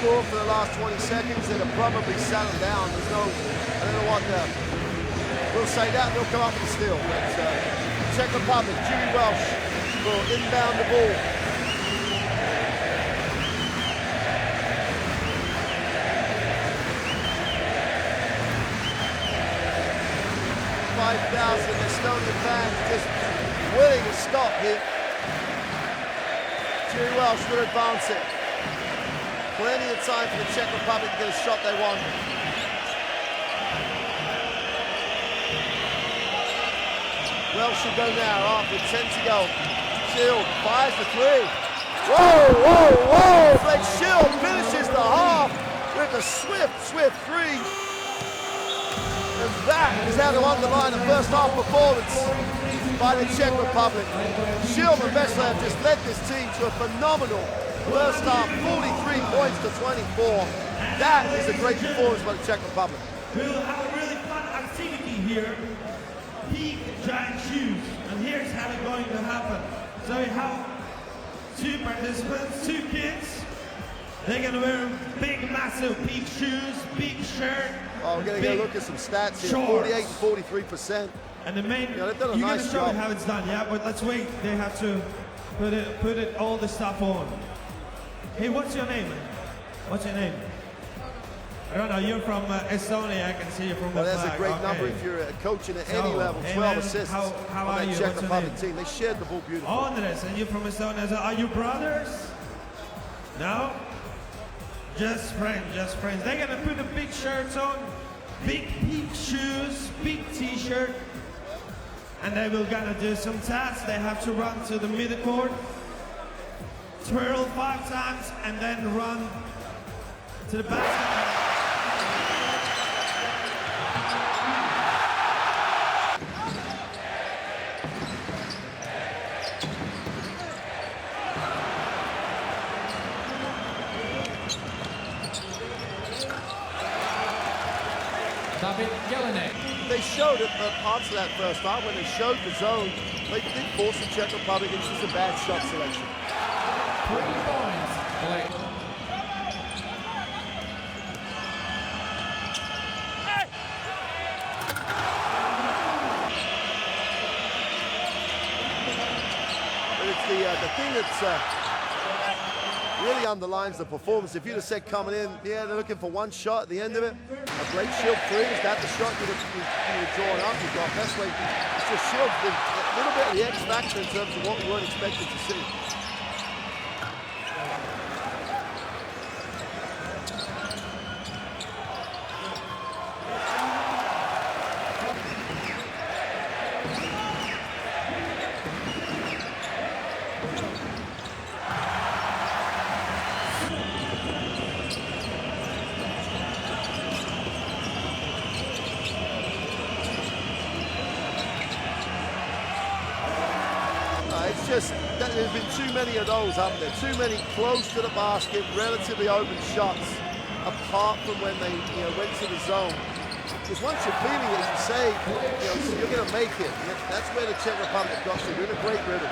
For the last 20 seconds, they'd have probably sat them down. There's no, I don't know what we'll say that, they'll come up with a steal. But Czech Republic, Dewey Welch will inbound the ball. 5,000 Estonian fans just willing to stop here. Jiri Welsh will advance it. Plenty of time for the Czech Republic to get a shot they want. Welsh should go now after 10 to go. Shield fires the three. Whoa, whoa, whoa! Blake Shield finishes the half with a swift three. And that is how to underline a first half performance by the Czech Republic. Shield and Vesler have just led this team to a phenomenal first half, 43 points to 24. That is a great performance by the Czech Republic. We'll have a really fun activity here. Peak giant shoes. And here's how it's going to happen. So we have two participants, two kids. They're going to wear big, massive peak shoes, big shirt. Oh, we're going to go look at some stats here. 48 and 43%. And the main, they've done a you're nice going to show job. me how it's done, yeah? But let's wait. They have to put it all the stuff on. Hey, what's your name? What's your name? I don't know. You're from Estonia. I can see you from the Well, that's flag. a great Okay. number if you're coaching at any level. hey 12 man, assists how on are that you? Czech What's your Republic name? team. They shared the ball beautifully. Andres, and you're from Estonia. So are you brothers? No? Just friends, just friends. They're gonna put the big shirts on, big shoes, big t-shirt, and they will gonna do some tasks. They have to run to the midcourt, twirl 5 times, and then run to the basket. They showed it parts of that first half when they showed the zone. They did force the Czech Republic into some bad shot selection. 3 points, Blake. But it's the thing that's really underlines the performance. If you'd have said coming in, yeah, they're looking for one shot at the end of it. A Blake Shield three, is that the shot you were drawing up? You've got best way. It's just Shield, a little bit of the X factor in terms of what we weren't expected to see. It's just that there's been too many of those, haven't there? Too many close to the basket, relatively open shots, apart from when they went to the zone. Because once you're feeling it, as you say, you're going to make it. That's where the Czech Republic got to. We're in a great rhythm.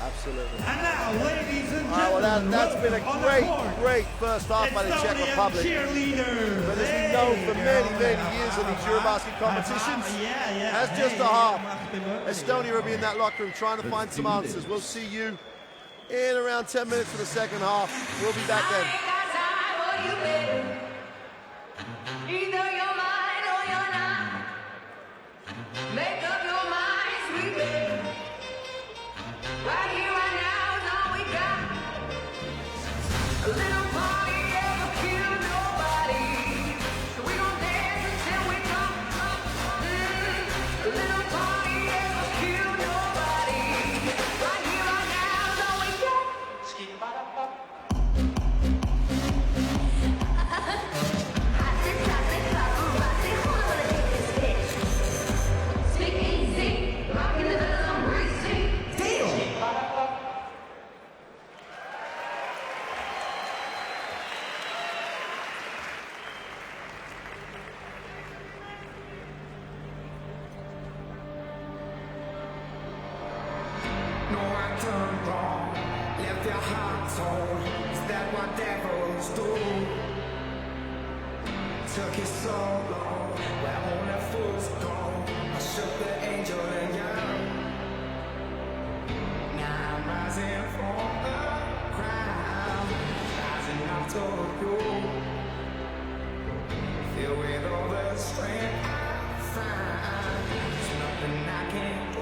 Absolutely. And now, ladies and All right, gentlemen, that's been a great first half by the Czech Estonian Republic. cheerleaders. But as we know for many years in these Eurobasket competitions, that's just a half. Estonia will be in that locker room trying to find some answers. We'll see you in around 10 minutes for the second half. We'll be back then. Either you're mine or you're not. Make up your mind, sweet baby. Right here, right now is all we got. A little party never kill nobody. So we gon' dance until we drop. A little party never kill nobody. Right here, right now is all we got. Speak easy, rockin' the rhythm, greasy. No, I turned wrong, left your heart torn. Is that what devils do? took it so long, where only fools go. I shook the angel and young. Now I'm rising from the ground, rising up to you. Filled with all the strength I find, there's nothing I can't do.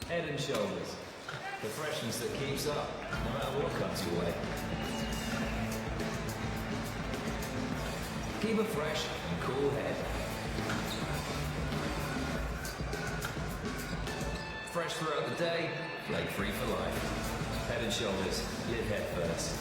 Head and shoulders. The freshness that keeps up, no matter what comes your way. Keep a fresh and cool head. Fresh throughout the day, flake free for life. Head and shoulders, live head first.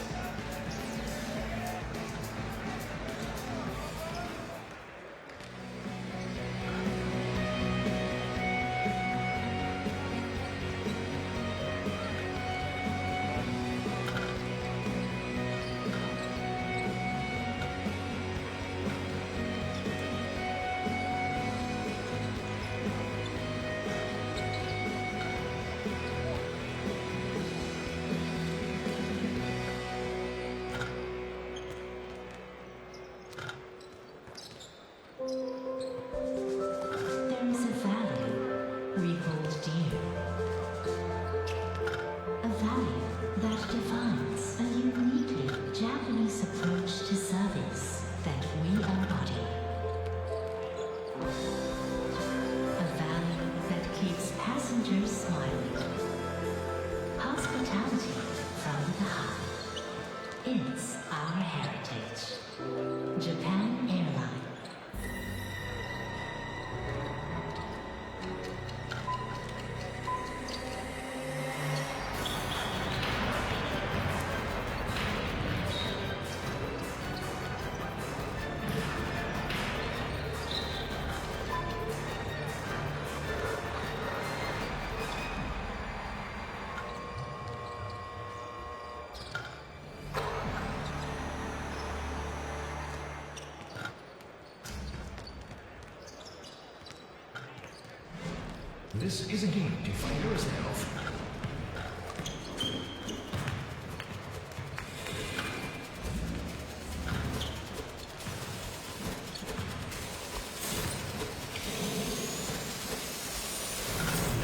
This is a game to find yourself.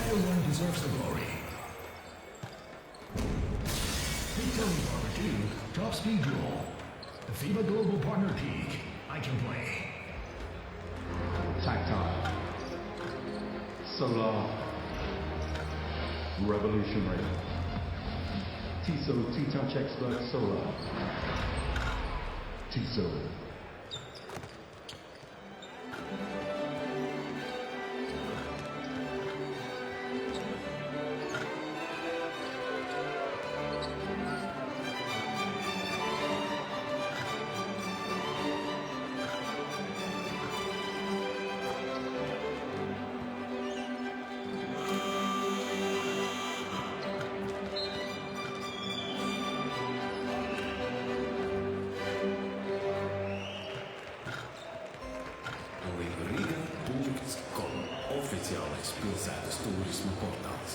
Everyone deserves the glory. Victory Barbecue, Top Speed Duel. The FIBA Global Partner Peak. I can play. Tactile. Solar. Revolutionary. TISO T-Touch Expert Solar. TISO. Oficiālais pilsētas turisma portāls.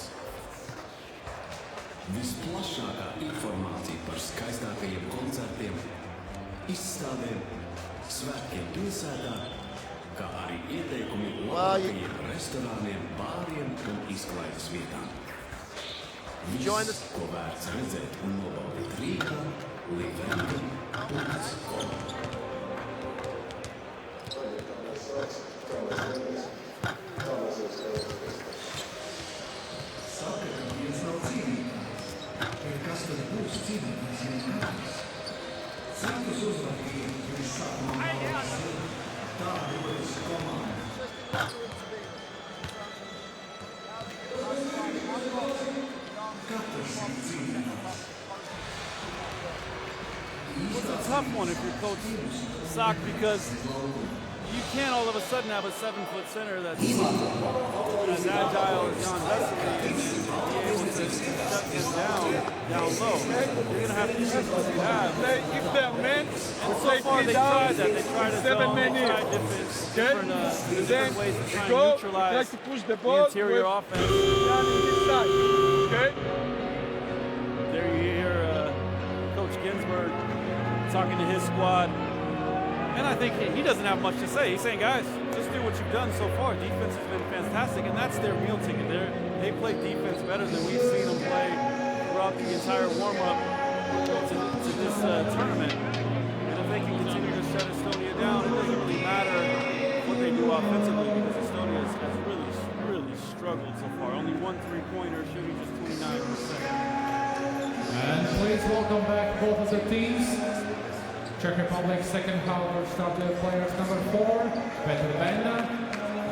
Visplašākā informācija par skaistākajiem koncertiem, izstādēm, svētkiem pilsētā, kā arī ieteikumi labākajiem restorāniem, bāriem un izklaides vietām. Viss, ko vērts redzēt un nobaudīt Rīgā, Livenka.com. It's a tough one if you're Coach Sock, because you can't all of a sudden have a 7-foot center that's as agile as John Vesely and be able to shut him down low. You're going to have to use what you have. If they're men, and so far they tried that. They tried to zone, they tried different ways to try and neutralize to push the ball the interior offense. Okay? There you hear Coach Ginsburg talking to his squad. And I think he doesn't have much to say. He's saying, guys, just do what you've done so far. Defense has been fantastic, and that's their meal ticket. They play defense better than we've seen them play throughout the entire warm-up to this tournament. And if they can continue to shut Estonia down, it doesn't really matter what they do offensively, because Estonia has really struggled so far. Only one three-pointer, shooting just 29%. And please welcome back both of the teams. Czech Republic second half will start with players number 4, Petr Benda,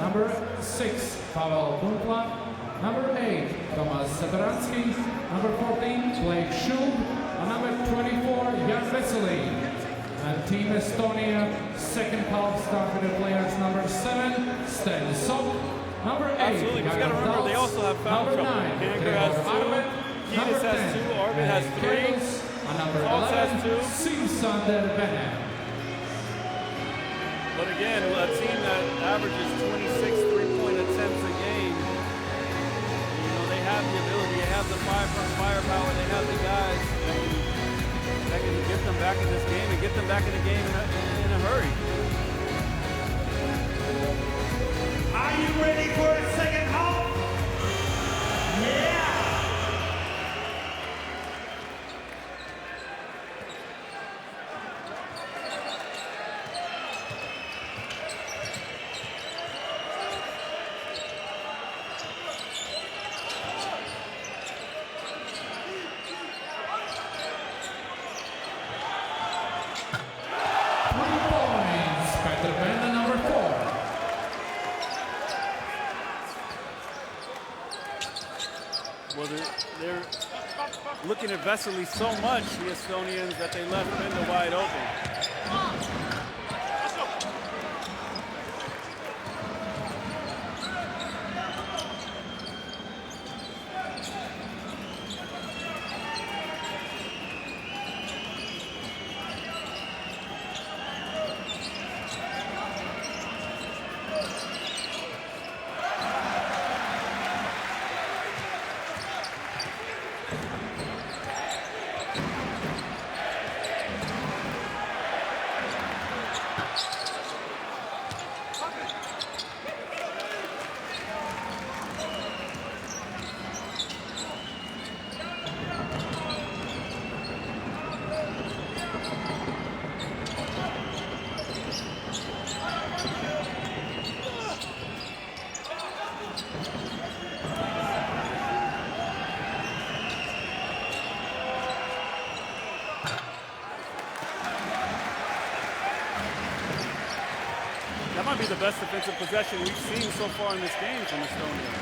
number 6, Pavel Bunkla, number 8, Tomas Satoransky, number 14, Blake Schulb, and number 24, Jan Vesely. And Team Estonia second half start with the players number 7, Sten Sok, number 8, absolutely, because you got to remember they also have foul trouble. Kanker has 2, Kiedis has 2, Arvid has 3. Number 11, Simsander Bennett. But again, a team that averages 26 three-point attempts a game, they have the ability, they have the firepower, they have the guys that can get them back in this game and get them back in the game in a hurry. Are you ready for a second half? Yeah! Well, they're looking at Vesely so much, the Estonians, that they left Benda wide open. That might be the best defensive possession we've seen so far in this game from Estonia.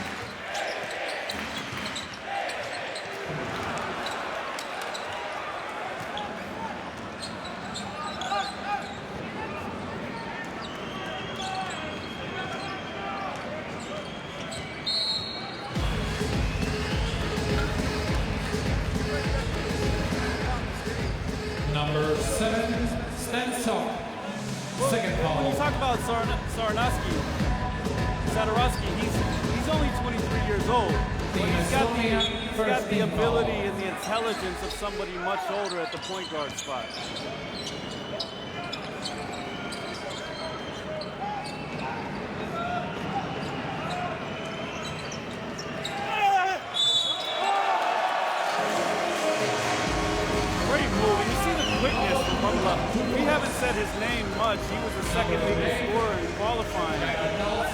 Number 7 stands up. Second When foul. you talk about Sadarowski, he's only 23 years old. But he's got the ability and the intelligence of somebody much older at the point guard spot. Great move. And you see the quickness from Bubba. We haven't said his name much. He was the second leading scorer in qualifying.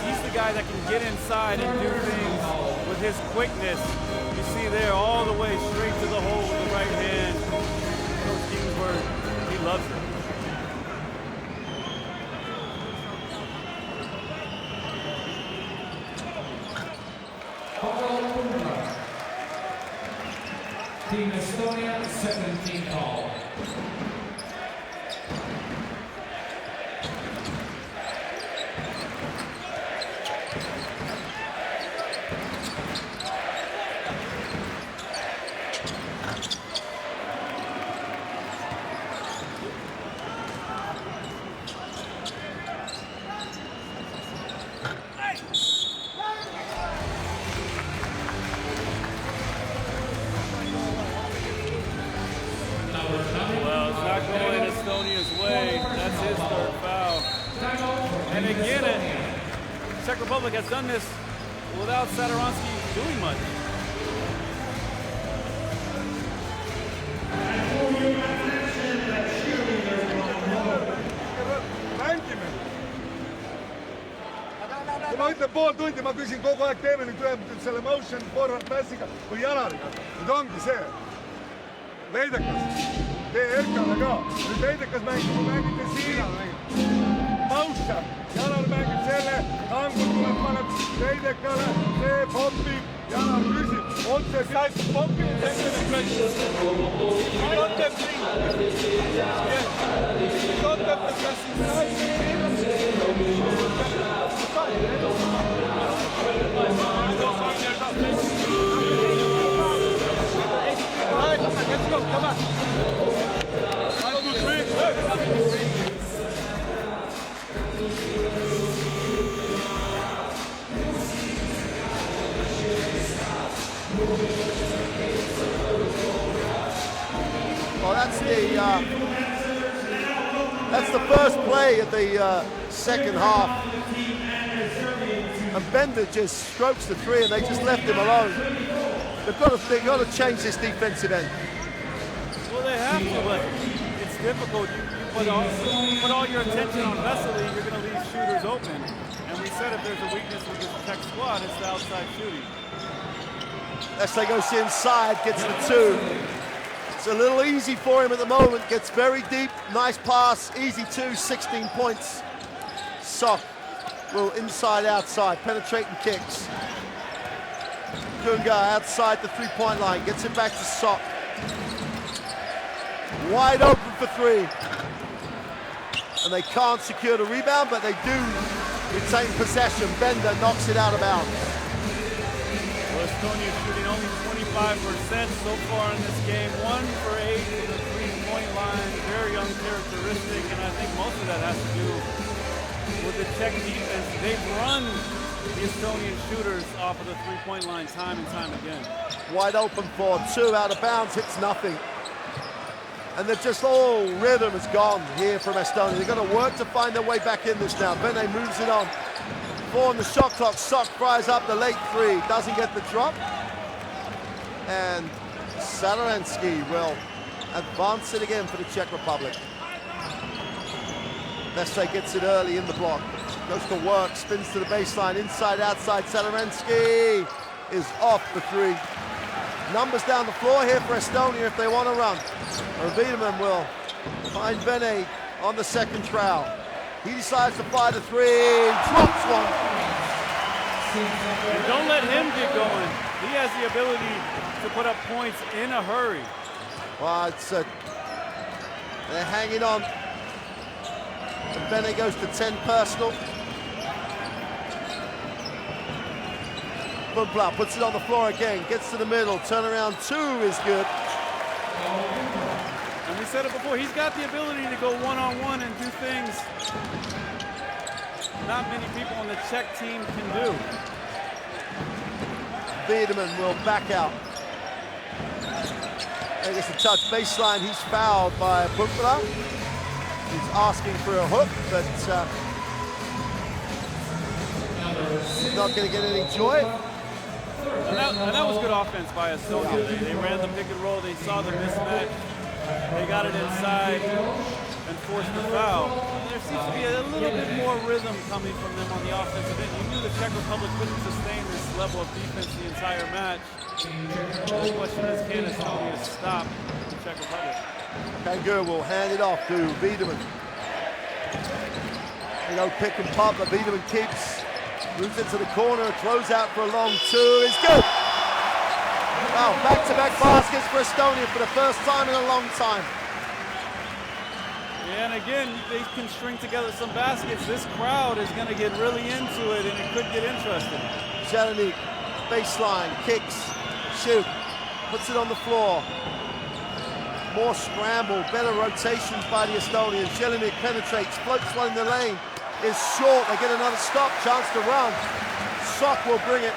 He's the guy that can get inside and do things with his quickness. You see there all the way straight to the hole with the right hand. Coach Kingsburg, he loves it. Team Estonia, 17 foul. Well, it's not going Estonia's way. That's his third foul. And again, Czech Republic has done this without Sadarowski doing much. mängime. Kui ma ütlen pool tundi, ma küsin kogu aeg, teeme nüüd selle motion forward passiga või jalariga. Nüüd ongi see. Veidekas. Tee Erkale ka. Nüüd Veidekas mängib, mängite siin. Motion. Jalal mängib selle. Angul tuleb, paneb Veidekale. See popib. Jalal küsib. Otse peab popib. Let's go, come on. 1, 2, 3. Well, that's the first play of the second half. And Bender just strokes the three, and they just left him alone. They've got to change this defensive end. Well, they have to, but it's difficult. You put all your attention on Vesely, you're going to leave shooters open. And we said if there's a weakness with this Czech squad, it's the outside shooting. Vesely goes inside, gets the two. It's a little easy for him at the moment. Gets very deep, nice pass, easy two, 16 points. Sock will inside, outside, penetrating kicks. Kunga outside the three-point line, gets it back to Sock. Wide open for three. And they can't secure the rebound, but they do retain possession. Bender knocks it out of bounds. Well, Estonia shooting only 25% so far in this game. 1 for 8 from the three-point line. Very uncharacteristic, and I think most of that has to do with the Czech defense. They've run the Estonian shooters off of the three-point line time and time again. Wide open for two, out of bounds, hits nothing. And they're just all rhythm is gone here from Estonia. They've got to work to find their way back in this now. Bene moves it on. 4 on the shot clock. Sok fries up the late three. Doesn't get the drop. And Salorensky will advance it again for the Czech Republic. Veste gets it early in the block. Goes to work, spins to the baseline, inside, outside. Salorensky is off the three. Numbers down the floor here for Estonia if they want to run. Wiedemann will find Bene on the second trowel. He decides to fire the three, drops one. And don't let him get going. He has the ability to put up points in a hurry. Well, it's they're hanging on. And Bene goes to 10 personal. Bumpla puts it on the floor again, gets to the middle, turnaround two is good. And we said it before, he's got the ability to go one-on-one and do things not many people on the Czech team can do. Wiedemann will back out. He gets a touch baseline, he's fouled by Bumpla. He's asking for a hook, but he's not going to get any joy. And that was good offense by Estonia. They ran the pick and roll, they saw the mismatch, they got it inside and forced the foul. And there seems to be a little bit more rhythm coming from them on the offensive end. You knew the Czech Republic couldn't sustain this level of defense the entire match. The question is, can Estonia stop the Czech Republic? Kangur will hand it off to Wiedemann. You know, pick and pop, but Wiedemann keeps. Moves into the corner, throws out for a long two, is good! Wow, back-to-back baskets for Estonia for the first time in a long time. Yeah, and again, they can string together some baskets. This crowd is going to get really into it, and it could get interesting. Jelinek, baseline, kicks, shoot, puts it on the floor. More scramble, better rotations by the Estonians. Jelinek penetrates, floats one in the lane. Is short, they get another stop, chance to run. Sok will bring it.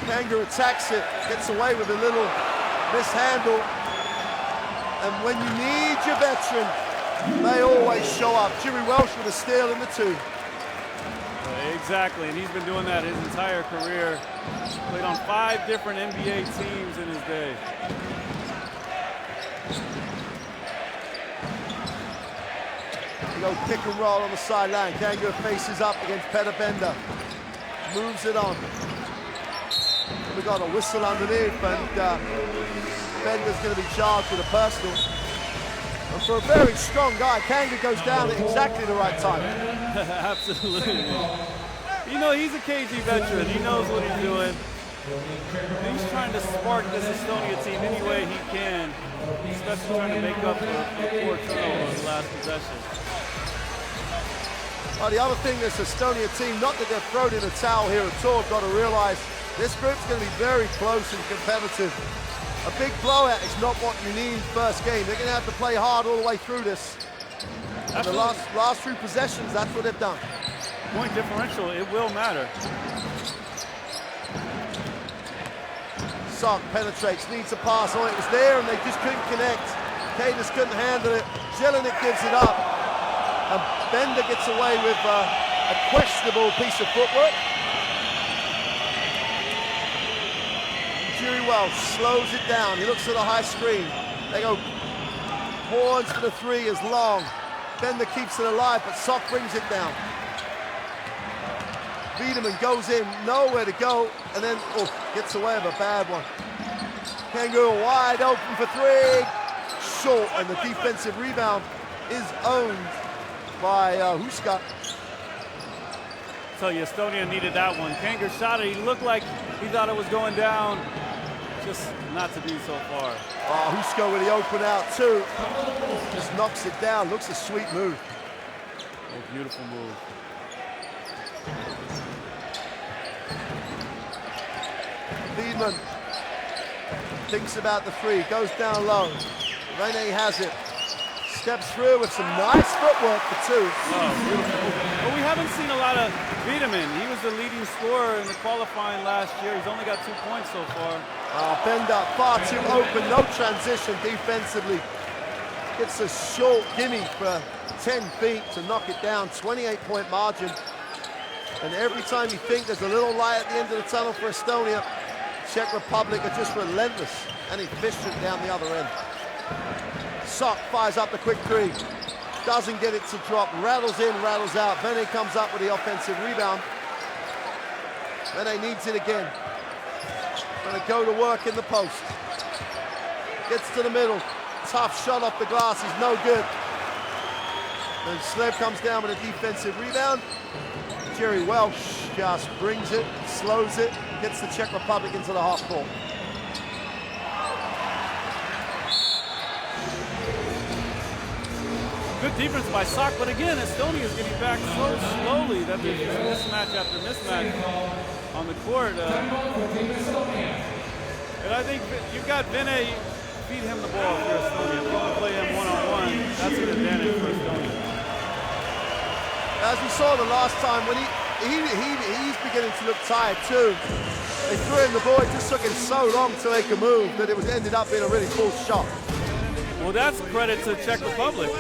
Kangur attacks it, gets away with a little mishandle. And when you need your veteran, they always show up. Jimmy Welsh with a steal in the two. Exactly, and he's been doing that his entire career. Played on 5 different NBA teams in his day. Go pick and roll on the sideline. Kangur faces up against Peter Bender. Moves it on. We got a whistle underneath, and Bender's going to be charged with a personal. And for a very strong guy, Kangur goes down at exactly the right time. Absolutely. You know, he's a KG veteran. He knows what he's doing. He's trying to spark this Estonia team any way he can, especially trying to make up for a poor turnover in the last possession. Well, the other thing, this Estonia team, not that they've thrown in a towel here at all, got to realize this group's going to be very close and competitive. A big blowout is not what you need first game. They're going to have to play hard all the way through this. And the last 3 possessions, that's what they've done. Point differential, it will matter. Sok penetrates, needs a pass. Oh, it was there, and they just couldn't connect. Cadis couldn't handle it. Jelinek gives it up. And Bender gets away with a questionable piece of footwork. Jerry Welsh slows it down. He looks at the high screen. They go horns for the three is long. Bender keeps it alive, but Sok brings it down. Wiedemann goes in, nowhere to go, and then gets away with a bad one. Kangur wide open for three. Short, and the defensive rebound is owned by Huska. So Estonia needed that one. Kangur shot it. He looked like he thought it was going down. Just not to be so far. Huska with the open out too. Just knocks it down. Looks a sweet move. A beautiful move. Wiedemann thinks about the three. Goes down low. Rene has it. Steps through with some nice footwork for two. Oh, beautiful. But we haven't seen a lot of Wiedemann. He was the leading scorer in the qualifying last year. He's only got 2 points so far. Bender far too open, no transition defensively. Gets a short gimme for 10 feet to knock it down, 28-point margin. And every time you think there's a little light at the end of the tunnel for Estonia, Czech Republic are just relentless and efficient down the other end. Sok fires up the quick three, doesn't get it to drop, rattles in, rattles out. Vene comes up with the offensive rebound. Vene needs it again. Gonna go to work in the post. Gets to the middle. Tough shot off the glass is no good. And Slev comes down with a defensive rebound. Jerry Welsh just brings it, slows it, gets the Czech Republic into the half court. Good defense by Sok, but again, Estonia is getting back so slowly that there's just mismatch after mismatch on the court. And I think you've got Vene, feed him the ball for Estonia. If you want to play him one-on-one, that's an advantage for Estonia. As we saw the last time, when he's beginning to look tired too. They threw him the ball, it just took him so long to make a move that it was ended up being a really forced shot. Well, that's credit to Czech Republic.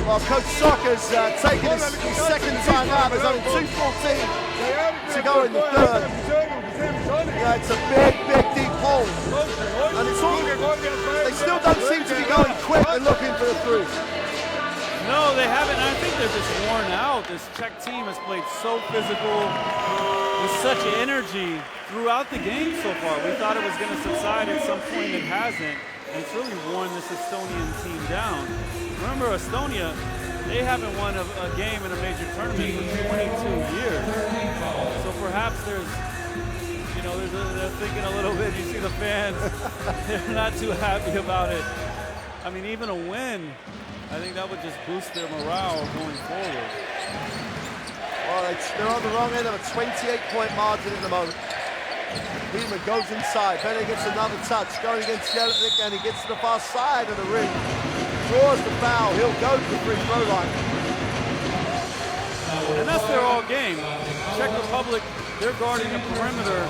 Well, Coach Sok has taken his second time out. There's only 2:14 to go in the third. Yeah, it's a big, big, deep hole. And it's all, they still don't seem to be going quick and looking for the three. No, they haven't. I think they're just worn out. This Czech team has played so physical with such energy throughout the game so far. We thought it was going to subside at some point. It hasn't. And it's really worn this Estonian team down. Remember, Estonia, they haven't won a game in a major tournament for 22 years. So perhaps they're thinking a little bit. You see the fans, they're not too happy about it. I mean, even a win, I think that would just boost their morale going forward. Well, they're on the wrong end of a 28-point margin at the moment. Wiedemann goes inside. Vene gets another touch, going against Jelic, and he gets to the far side of the ring. Draws the foul. He'll go to the free throw line. And that's their all game. Czech Republic, they're guarding the perimeter.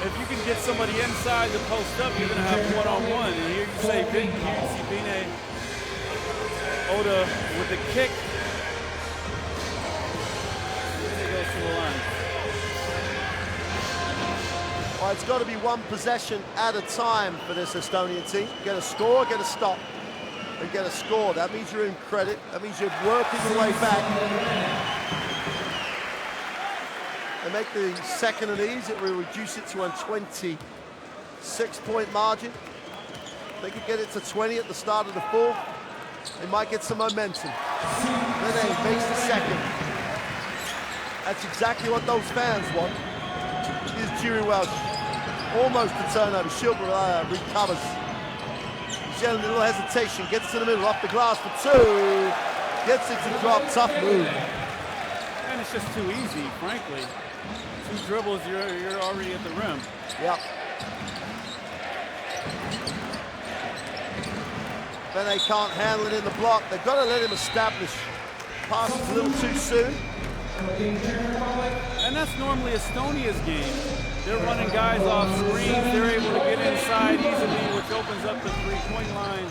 If you can get somebody inside the post up, you're going to have one-on-one. And here you see Vene, Oda with the kick. Vene goes to the line. Well, it's got to be one possession at a time for this Estonian team. Get a score, get a stop, and get a score. That means you're in credit. That means you're working your way back. They make the second of these. It will reduce it to a 26-point margin. They could get it to 20 at the start of the fourth. They might get some momentum. Then they makes the second. That's exactly what those fans want. Here's Jerry Welsh. Almost a turnover. Shilber recovers. Showing a little hesitation. Gets to the middle. Off the glass for two. Gets it to drop. Tough move. And it's just too easy, frankly. 2 dribbles, you're already at the rim. Yep. Vene can't handle it in the block. They've got to let him establish. Passes a little too soon. And that's normally Estonia's game. They're running guys off screens. They're able to get inside easily, which opens up the three-point line.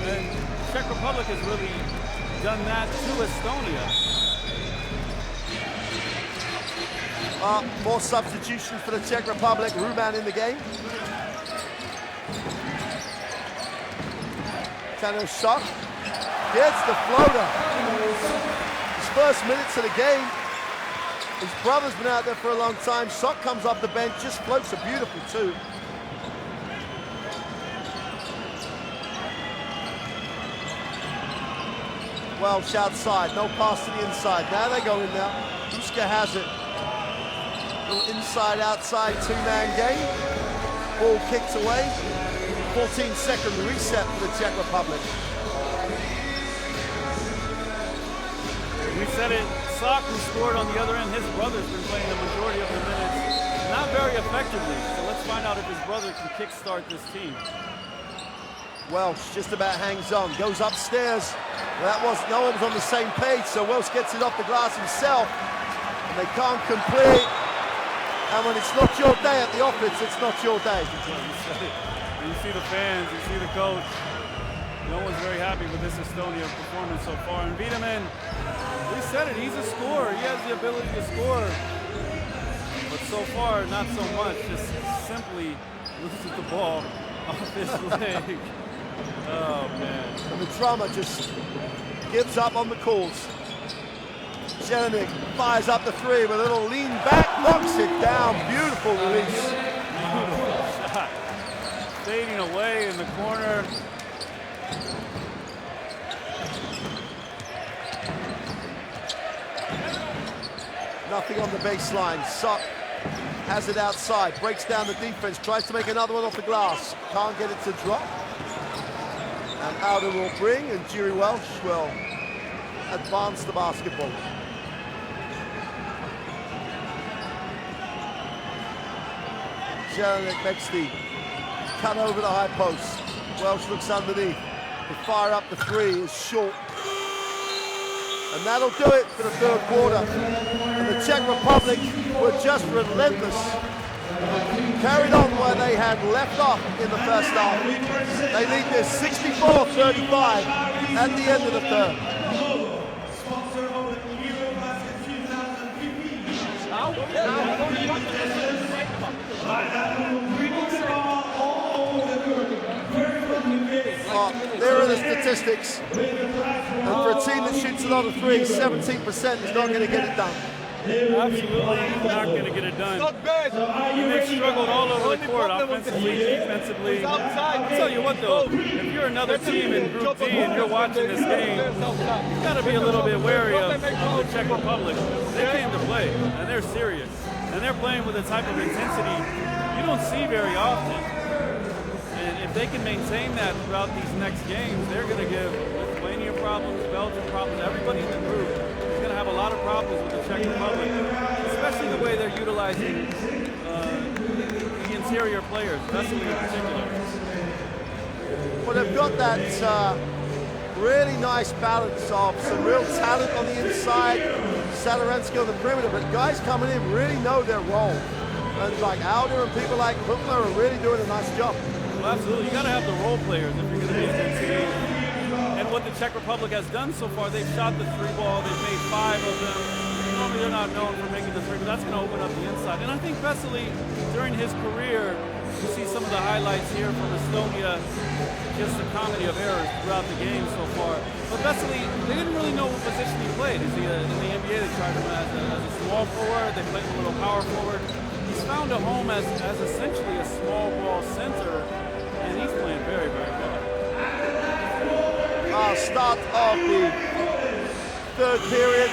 And Czech Republic has really done that to Estonia. More substitutions for the Czech Republic. Ruban in the game. Tano Sok gets the floater. His first minutes of the game. His brother's been out there for a long time. Sok comes off the bench, just floats a beautiful two. Welsh outside, no pass to the inside. Now they go in now. Uska has it. Little inside-outside two-man game. Ball kicked away. 14-second reset for the Czech Republic. We said it, Sock, who scored on the other end, his brother's been playing the majority of the minutes. Not very effectively, so let's find out if his brother can kickstart this team. Welsh just about hangs on, goes upstairs. No one was on the same page, so Welsh gets it off the glass himself, and they can't complete. And when it's not your day at the office, it's not your day. You see the fans, you see the coach. No one's very happy with this Estonia performance so far. And Wiedemann, we said it, he's a scorer. He has the ability to score. But so far, not so much. Just simply loses the ball off his leg. Oh, man. And the drummer just gives up on the calls. Jelinek fires up the three with a little lean back, knocks it down. Beautiful release. Beautiful shot. Fading away in the corner. Nothing on the baseline. Sock has it outside, breaks down the defense, tries to make another one off the glass. Can't get it to drop. And Alden will bring, and Jerry Welsh will advance the basketball. Jelinek makes the cut over the high post. Welsh looks underneath. The fire up the three is short. And that'll do it for the third quarter. And the Czech Republic were just relentless. Carried on where they had left off in the first half. They lead this 64-35 at the end of the third. There are the statistics. And for a team that shoots a lot of threes, 17% is not going to get it done. Absolutely not going to get it done. They've struggled all over the court, offensively, defensively. I'll tell you what, though, if you're another team in Group D and you're watching this game, you've got to be a little bit wary of the Czech Republic. They came to play, and they're serious. And they're playing with a type of intensity you don't see very often. And if they can maintain that throughout these next games, they're going to give Lithuania problems, Belgium problems, everybody in the group is going to have a lot of problems with the Czech Republic, especially the way they're utilizing the interior players, Vesely in particular. Well, they've got that really nice balance of some real talent on the inside, Sadorensky on the perimeter, but guys coming in really know their role. And like Alder and people like Hookler are really doing a nice job. Well, absolutely. You got to have the role players if you're going to be a good team. And what the Czech Republic has done so far, they've shot the three ball. They've made 5 of them. Normally they're not known for making the three, but that's going to open up the inside. And I think Vesely, during his career, you see some of the highlights here from Estonia, just the comedy of errors throughout the game so far. But Vesely, they didn't really know what position he played. In the NBA, they tried him as a small forward. They played him a little power forward. He's found a home as essentially a small ball center, and he's playing very, very well. Start of the third period.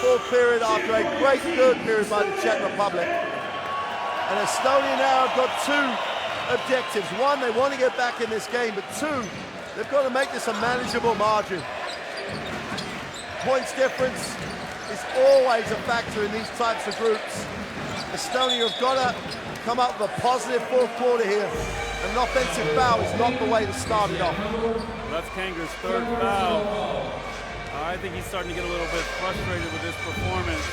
Fourth period after a great third period by the Czech Republic. And Estonia now have got 2 objectives. One, they want to get back in this game, but 2, they've got to make this a manageable margin. Points difference is always a factor in these types of groups. Estonia have got to come up with a positive fourth quarter here. An offensive foul is not the way to start it off. That's Kanger's third foul. I think he's starting to get a little bit frustrated with this performance.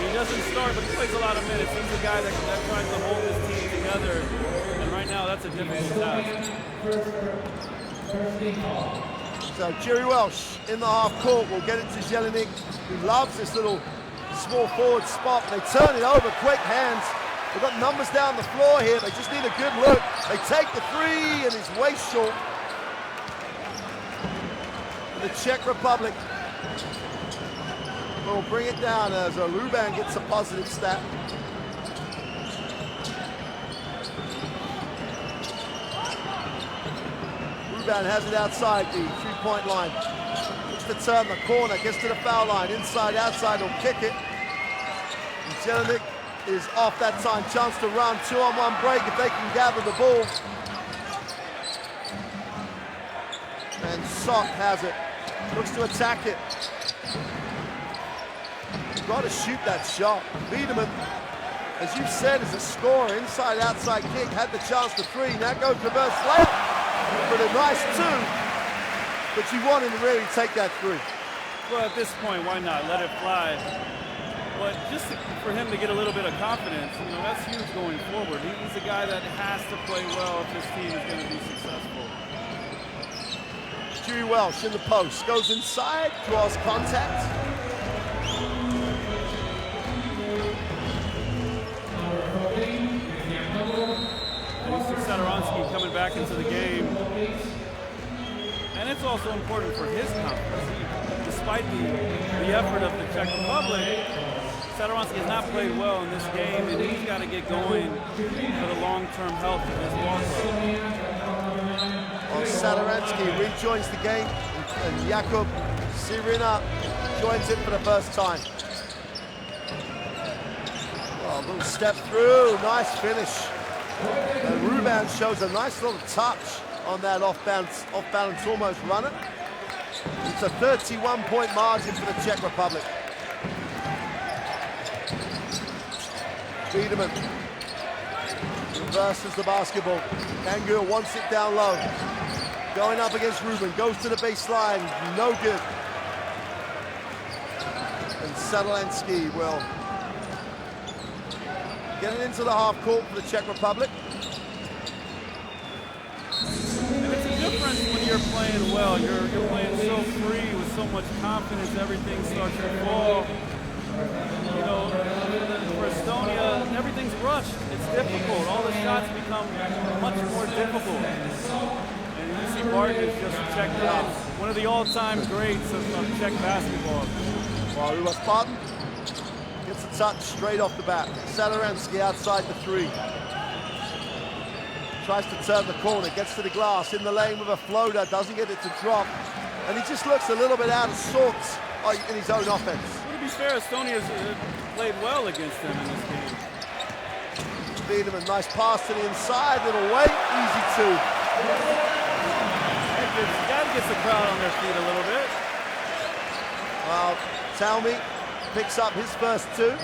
He doesn't start, but he plays a lot of minutes. He's the guy that tries to hold his team together. And right now, that's a difficult task. So Jerry Welsh in the half court will get it to Jelinek, who loves this little small forward spot. They turn it over, quick hands. They've got numbers down the floor here. They just need a good look. They take the three, and it's way short. The Czech Republic will bring it down as Ruban gets a positive stat. Ruban has it outside the three-point line. Looks to turn the corner, gets to the foul line. Inside, outside, will kick it. And Jelinek is off that time. Chance to run, 2-on-1 break if they can gather the ball. And Sok has it, looks to attack it. You've got to shoot that shot. Wiedemann, as you've said, is a scorer, inside-outside kick, had the chance to 3, now goes reverse layup, but a nice 2, but you want him to really take that 3. Well, at this point, why not? Let it fly. But just for him to get a little bit of confidence, you know, that's huge going forward. He's a guy that has to play well if this team is going to be successful. Dewey Welsh in the post, goes inside, draws contact. Sadoronsky coming back into the game. And it's also important for his confidence. Despite the effort of the Czech Republic, Sadoronsky has not played well in this game, and he's got to get going for the long-term health of his ball club. Well, Sadoronsky rejoins the game, and Jakub Sirina joins it for the first time. Oh, a little step through, nice finish. And Ruban shows a nice little touch on that off-balance almost runner. It's a 31-point margin for the Czech Republic. Wiedemann reverses the basketball. Kangur wants it down low. Going up against Ruben, goes to the baseline, no good. And Sadoronsky will get it into the half court for the Czech Republic. And it's a difference when you're playing well. You're playing so free with so much confidence, everything starts to fall. You know, for Estonia, everything's rushed. It's difficult. All the shots become much more difficult. And you see Bartnić just checked out. One of the all-time greats of Czech basketball. Well, who was Barton? Gets a touch straight off the bat. Sadoronsky outside the 3. Tries to turn the corner, gets to the glass, in the lane with a floater, doesn't get it to drop. And he just looks a little bit out of sorts in his own offense. To be fair, Estonia's played well against them in this game. Wiedemann, nice pass to the inside, little weight, easy 2. That gets the crowd on their feet a little bit. Well, Talmy picks up his first 2.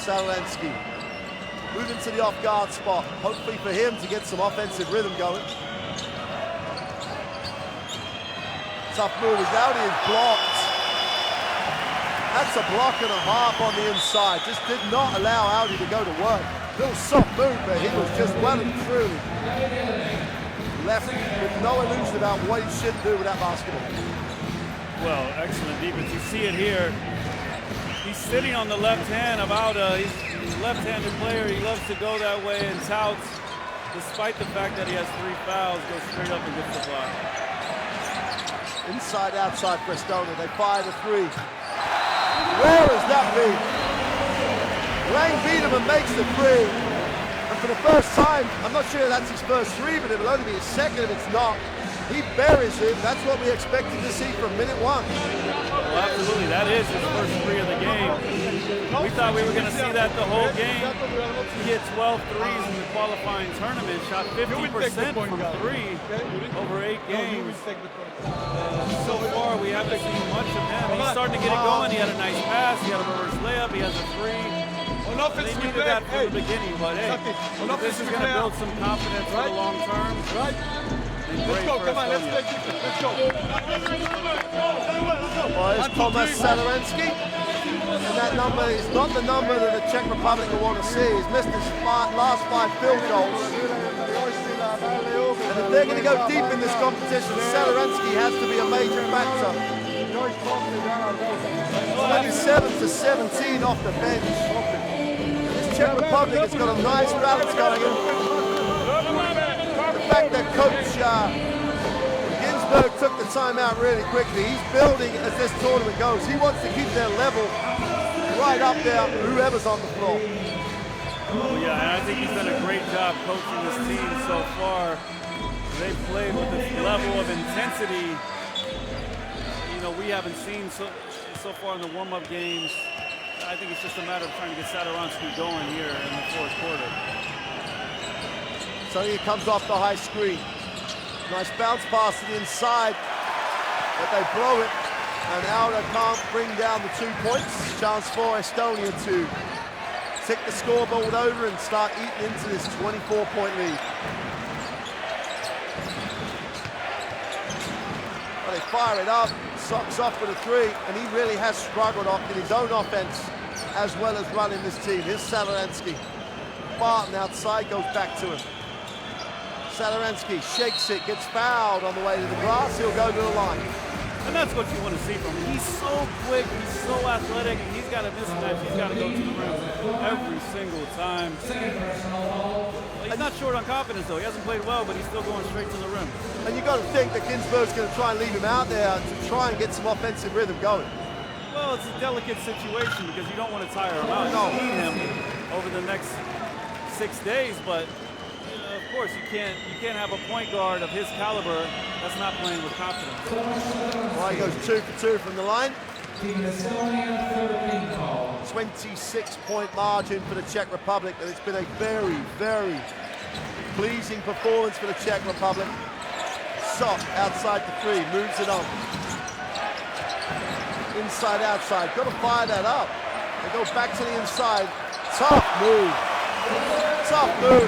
Sadoronsky moving to the off-guard spot, hopefully for him to get some offensive rhythm going. Tough move, his out is blocked. That's a block and a half on the inside. Just did not allow Audi to go to work. Little soft move, but he was just well and truly left with no illusion about what he should do with that basketball. Well, excellent defense. You see it here. He's sitting on the left hand of Auda. He's a left-handed player. He loves to go that way and touts, despite the fact that he has 3 fouls, goes straight up and gets the block. Inside, outside for Estonia. They fire the 3. Where has that been? Wayne Wiedemann makes the 3. And for the first time, I'm not sure that's his first 3, but it'll only be his second if it's not. He buries him. That's what we expected to see from minute 1. Well, absolutely. That is his first 3 of the game. We thought we were going to see that the whole game. He hit 12 threes in the qualifying tournament, shot 50% from 3 over 8 games. So far, we haven't seen much of him. He's starting to get it going. He had a nice pass. He had a reverse layup. He has a 3. They needed that from the beginning, but hey, this is going to build some confidence for the long term. Let's go, come on, let's take it. Let's go. Well, it's Thomas Sadoronsky. And that number is not the number that the Czech Republic will want to see. He's missed his last 5 field goals. And if they're going to go deep in this competition, Sadoronsky has to be a major factor. 27-17 off the bench. This Czech Republic has got a nice balance going in. The fact that Coach Ginsberg took the time out really quickly. He's building as this tournament goes. He wants to keep their level right up there, whoever's on the floor. Oh yeah, and I think he's done a great job coaching this team so far. They've played with this level of intensity. You we haven't seen so far in the warm-up games. I think it's just a matter of trying to get Satoransky going here in the fourth quarter. So he comes off the high screen. Nice bounce pass to the inside, but they blow it. And Alda can't bring down the 2 points. Chance for Estonia to tick the scoreboard over and start eating into this 24-point lead. Well, they fire it up, Socks off with a 3, and he really has struggled off in his own offense as well as running this team. Here's Satoransky. Barton outside, goes back to him. Satoransky shakes it, gets fouled on the way to the glass. He'll go to the line. And that's what you want to see from him. He's so quick, he's so athletic, and he's got a mismatch. He's got to go to the rim every single time. He's not short on confidence, though. He hasn't played well, but he's still going straight to the rim. And you've got to think that Ginsberg's going to try and leave him out there to try and get some offensive rhythm going. Well, it's a delicate situation because you don't want to tire him out. You need him over the next 6 days, but of course you can't have a point guard of his caliber that's not playing with confidence. Well, he goes 2 for 2 from the line. Team Estonia 13 call. 26-point margin for the Czech Republic, and it's been a very, very pleasing performance for the Czech Republic. Sock outside the 3, moves it on. Inside, outside, got to fire that up. They go back to the inside. Tough move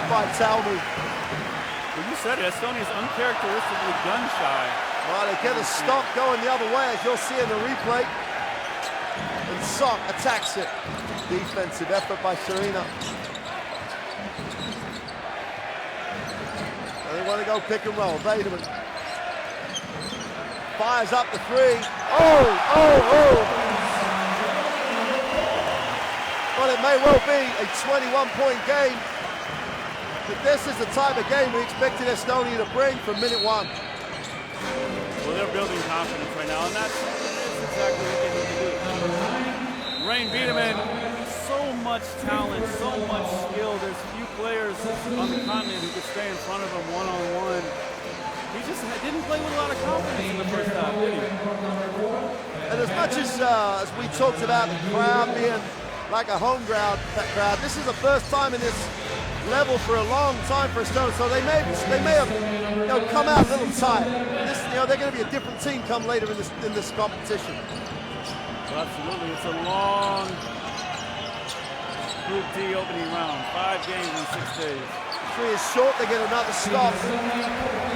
by Talmud. Well, you said it, Estonia's uncharacteristically gun shy. Well, they get a stop going the other way, as you'll see in the replay. And Sock attacks it. Defensive effort by Serena. And they want to go pick and roll. Vaderman fires up the 3. Oh! Well, it may well be a 21-point game, but this is the type of game we expected Estonia to bring from minute 1. Well, they're building confidence right now, and that's exactly what they need to do. Rain Biederman, so much talent, so much skill. There's few players on the continent who could stay in front of him one-on-one. He just didn't play with a lot of confidence in the first half, did he? And as much as we talked about the crowd being like a home crowd, this is the first time in this level for a long time for Estonia, so they may have come out a little tired. They're going to be a different team come later in this competition. Well, absolutely, it's a long Group D opening round, 5 games in 6 days. 3 is short, they get another stop.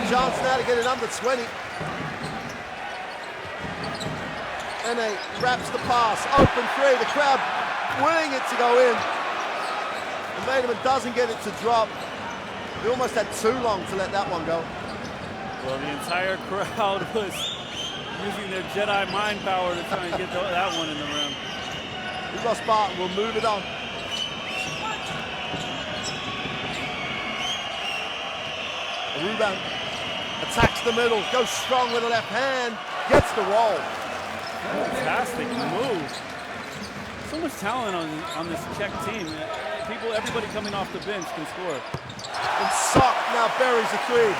Chance now to get it under 20. And they wraps the pass, open 3, the crowd willing it to go in. And Vaderman doesn't get it to drop. They almost had too long to let that one go. Well, the entire crowd was using their Jedi mind power to try and get that one in the rim. Ugo Spartan will move it on. Ruben attacks the middle, goes strong with the left hand, gets the roll. Fantastic move. So much talent on this Czech team. Everybody coming off the bench can score. And Sock now buries the 3.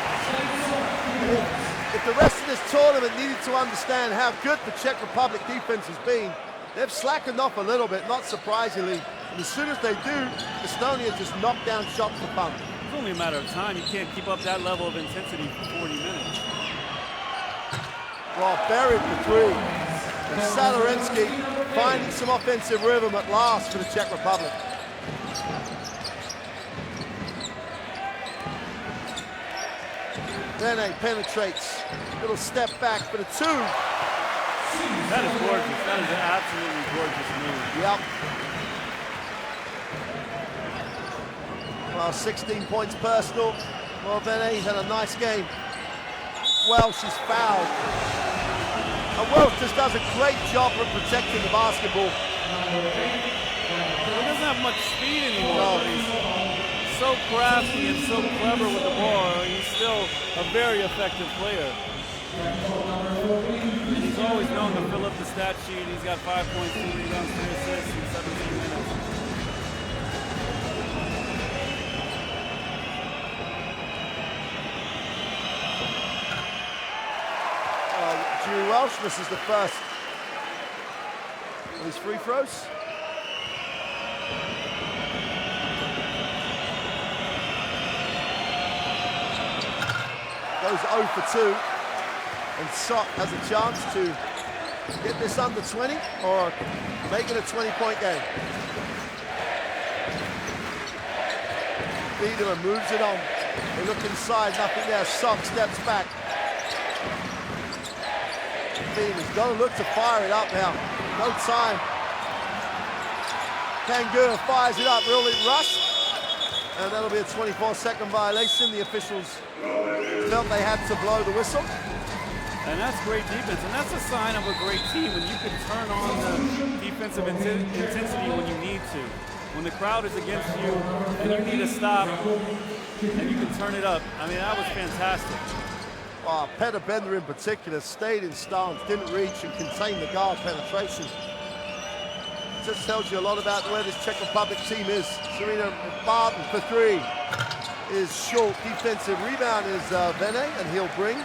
If the rest of this tournament needed to understand how good the Czech Republic defense has been, they've slackened off a little bit, not surprisingly. And as soon as they do, Estonia just knock down shots for fun. It's only a matter of time. You can't keep up that level of intensity for 40 minutes. Well, buried for 3. And Satoransky finding some offensive rhythm at last for the Czech Republic. Then penetrates. Little step back for the 2. That is gorgeous. That is an absolutely gorgeous move. Yep. Well, 16 points personal. Well, Vene had a nice game. Welsh is fouled. And Welsh just does a great job of protecting the basketball. He doesn't have much speed anymore. No. But he's so crafty and so clever with the ball. He's still a very effective player. And he's always known to fill up the stat sheet. He's got 5 points, 2 rebounds, 3 assists in 17 minutes. Jeremy Welsh misses the first of his free throws. Goes 0 for 2, and Sock has a chance to get this under 20 or make it a 20-point game. Biederman moves it on. They look inside, nothing there. Sock steps back. Biederman's going to look to fire it up now. No time. Kangur fires it up, really rushed. And that'll be a 24-second violation. The officials felt they had to blow the whistle. And that's great defense, and that's a sign of a great team when you can turn on the defensive intensity when you need to. When the crowd is against you and you need to stop and you can turn it up. I mean, that was fantastic. Peter Bender in particular stayed in stance, didn't reach and contain the guard penetration. Just tells you a lot about where this Czech Republic team is. Serena Barton for 3 is short. Defensive rebound is Vene, and he'll bring.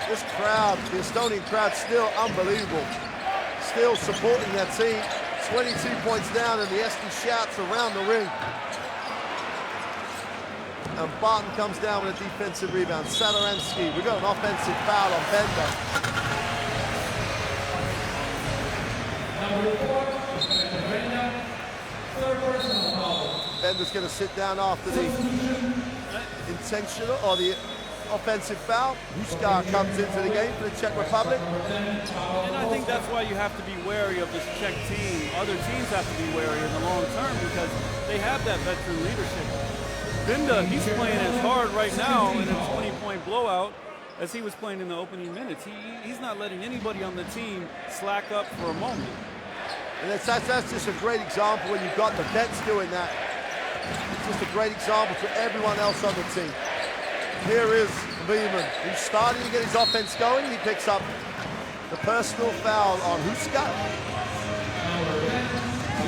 This crowd, the Estonian crowd, still unbelievable. Still supporting their team. 22 points down, and the Esti shouts around the ring. And Barton comes down with a defensive rebound. Sadaransky, we've got an offensive foul on Bender. Bender's going to sit down after the intentional or the offensive foul. Huskar comes into the game for the Czech Republic. And I think that's why you have to be wary of this Czech team. Other teams have to be wary in the long term because they have that veteran leadership. Binda, he's playing as hard right now in a 20-point blowout as he was playing in the opening minutes. He's not letting anybody on the team slack up for a moment. And that's just a great example when you've got the vets doing that. It's just a great example to everyone else on the team. Here is Beeman, who's starting to get his offense going. He picks up the personal foul on Huskar.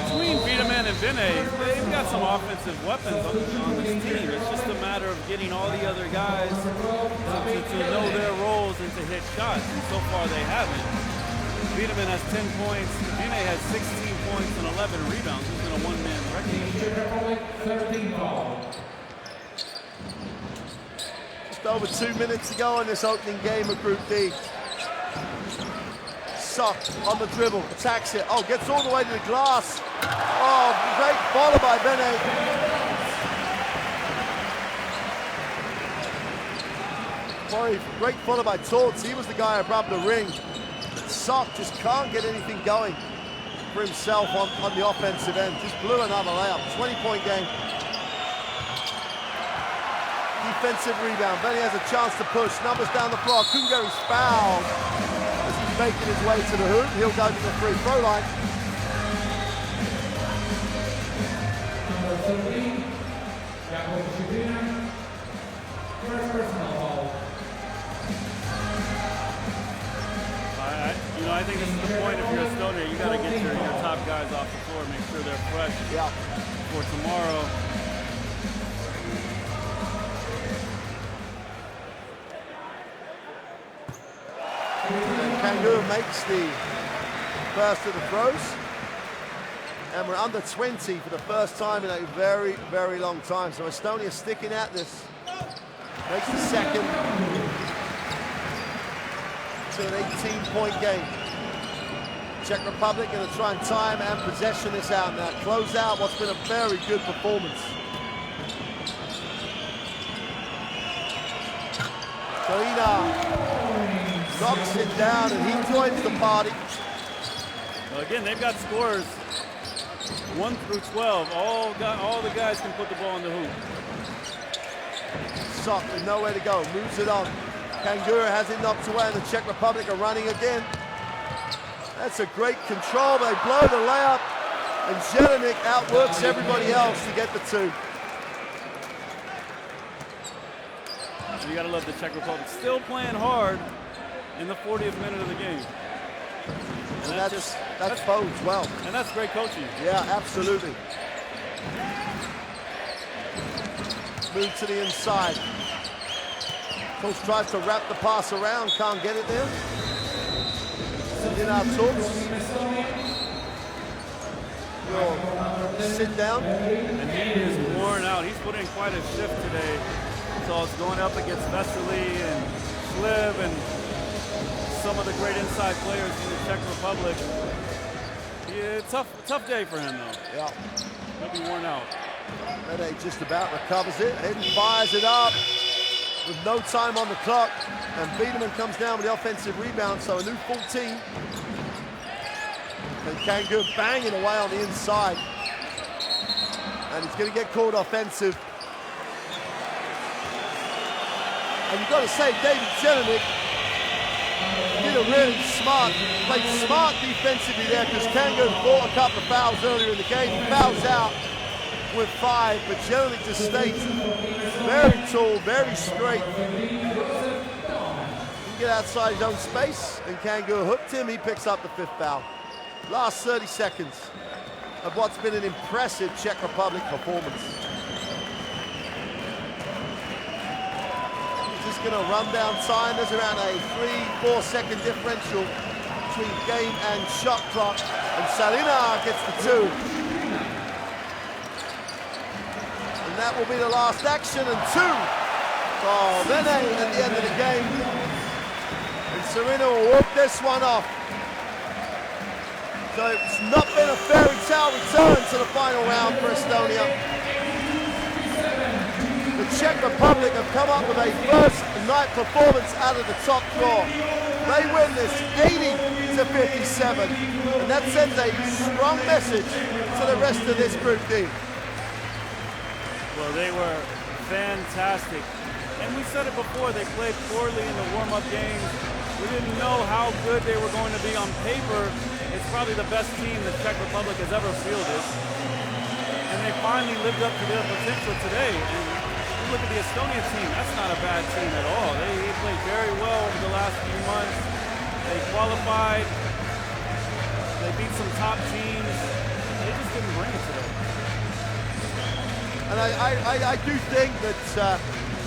Between Biederman and Vinay, they've got some offensive weapons on this team. It's just a matter of getting all the other guys to know their roles and to hit shots. And so far they haven't. Biederman has 10 points. Vinay has 16 points and 11 rebounds. He's in a one-man record. 13 ball. Just over 2 minutes to go in this opening game of Group D. Sock on the dribble, attacks it. Oh, gets all the way to the glass. Oh, great follow by Bene. Great follow by Torts. He was the guy above the ring. Sock just can't get anything going for himself on the offensive end. Just blew another layup. 20-point game. Defensive rebound. Bene has a chance to push. Numbers down the floor. Kungari's fouled as he's making his way to the hoop. He'll go to the free throw line. Number 13, Jakub Shibina. First personal foul. I think this is the point if you're Estonia. You got to get your top guys off the floor, make sure they're fresh for tomorrow. Kangur makes the first of the throws. And we're under 20 for the first time in a very, very long time. So Estonia sticking at this. Makes the second to an 18-point game. Czech Republic going to try and time and possession this out now. Close out what's been a very good performance. Karina knocks it down and he joins the party. Well, again, they've got scores 1 through 12. All the guys can put the ball in the hoop. Sock with nowhere to go, moves it on. Kangura has it knocked away and the Czech Republic are running again. That's a great control. They blow the layup and Jelinek outworks everybody else to get the two. You gotta love the Czech Republic. Still playing hard in the 40th minute of the game. And that bodes well. And that's great coaching. Yeah, absolutely. Move to the inside. Coach tries to wrap the pass around, can't get it there. In our talks. Sit down. And he is worn out. He's put in quite a shift today. So it's going up against Vesely and Schliv and some of the great inside players in the Czech Republic. Yeah, tough day for him though. Yeah. He'll be worn out. Mede just about recovers it and fires it up with no time on the clock. And Biederman comes down with the offensive rebound, so a new 14. And Kangu banging away on the inside. And he's going to get called offensive. And you've got to say, David Jelinek did a really played smart defensively there, because Kangu bought a couple of fouls earlier in the game. He fouls out with 5, but Jelinek just stays very tall, very straight. He can get outside his own space, and Kangu hooked him. He picks up the 5th foul. Last 30 seconds of what's been an impressive Czech Republic performance. Just going to run down time. There's around a 3-4 second differential between game and shot clock. And Salina gets the 2. And that will be the last action, and 2 for Vene at the end of the game. And Serena will walk this one off. So it's not been a fairy tale return to the final round for Estonia. The Czech Republic have come up with a first night performance out of the top draw. They win this 80-57, and that sends a strong message to the rest of this Group D. Well, they were fantastic. And we said it before, they played poorly in the warm-up games. We didn't know how good they were going to be on paper. It's probably the best team the Czech Republic has ever fielded. And they finally lived up to their potential today. And you look at the Estonia team, that's not a bad team at all. They played very well over the last few months. They qualified. They beat some top teams. They just didn't bring it today. And I do think that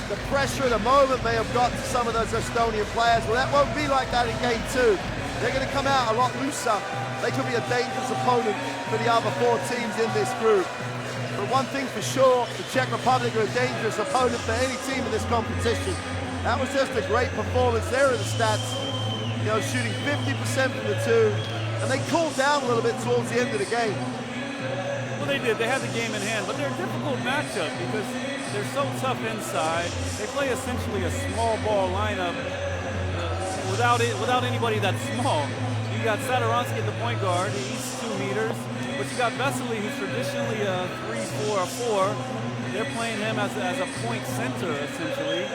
the pressure at the moment may have got to some of those Estonian players. Well, that won't be like that in game 2. They're going to come out a lot looser. They could be a dangerous opponent for the other 4 teams in this group. But one thing for sure, the Czech Republic are a dangerous opponent for any team in this competition. That was just a great performance. There are the stats. You know, shooting 50% from the 2. And they cooled down a little bit towards the end of the game. Well, they did. They had the game in hand. But they're a difficult matchup because they're so tough inside. They play essentially a small ball lineup. Without anybody that's small. You got Sadaransky at the point guard, he's 2 meters, but you got Vesely, who's traditionally a 3-4-4. They're playing him as a point center, essentially,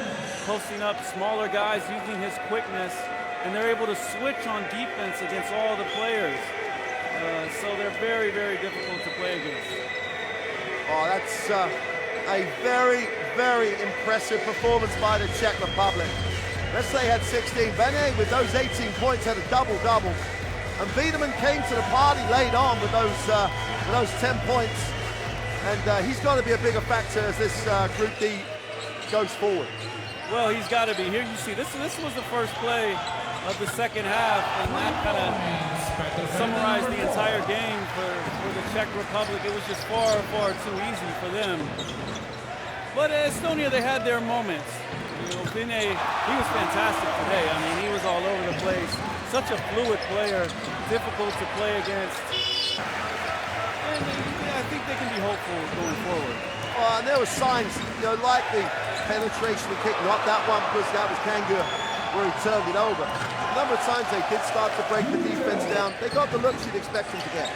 posting up smaller guys, using his quickness, and they're able to switch on defense against all the players. So they're very, very difficult to play against. Oh, that's a very, very impressive performance by the Czech Republic. Vesely had 16. Vene, with those 18 points, had a double-double. And Biederman came to the party late on with those 10 points. And he's got to be a bigger factor as this Group D goes forward. Well, he's got to be. Here you see, this was the first play of the second half, and that kind of summarized the entire game for the Czech Republic. It was just far, far too easy for them. But Estonia, they had their moments. You know, Vene, he was fantastic today. I mean, he was all over the place. Such a fluid player, difficult to play against. And I think they can be hopeful going forward. And there were signs, you know, like the penetration and kick, not that one because that was Kangu where he turned it over. A number of times they did start to break the defense down. They got the looks you'd expect them to get.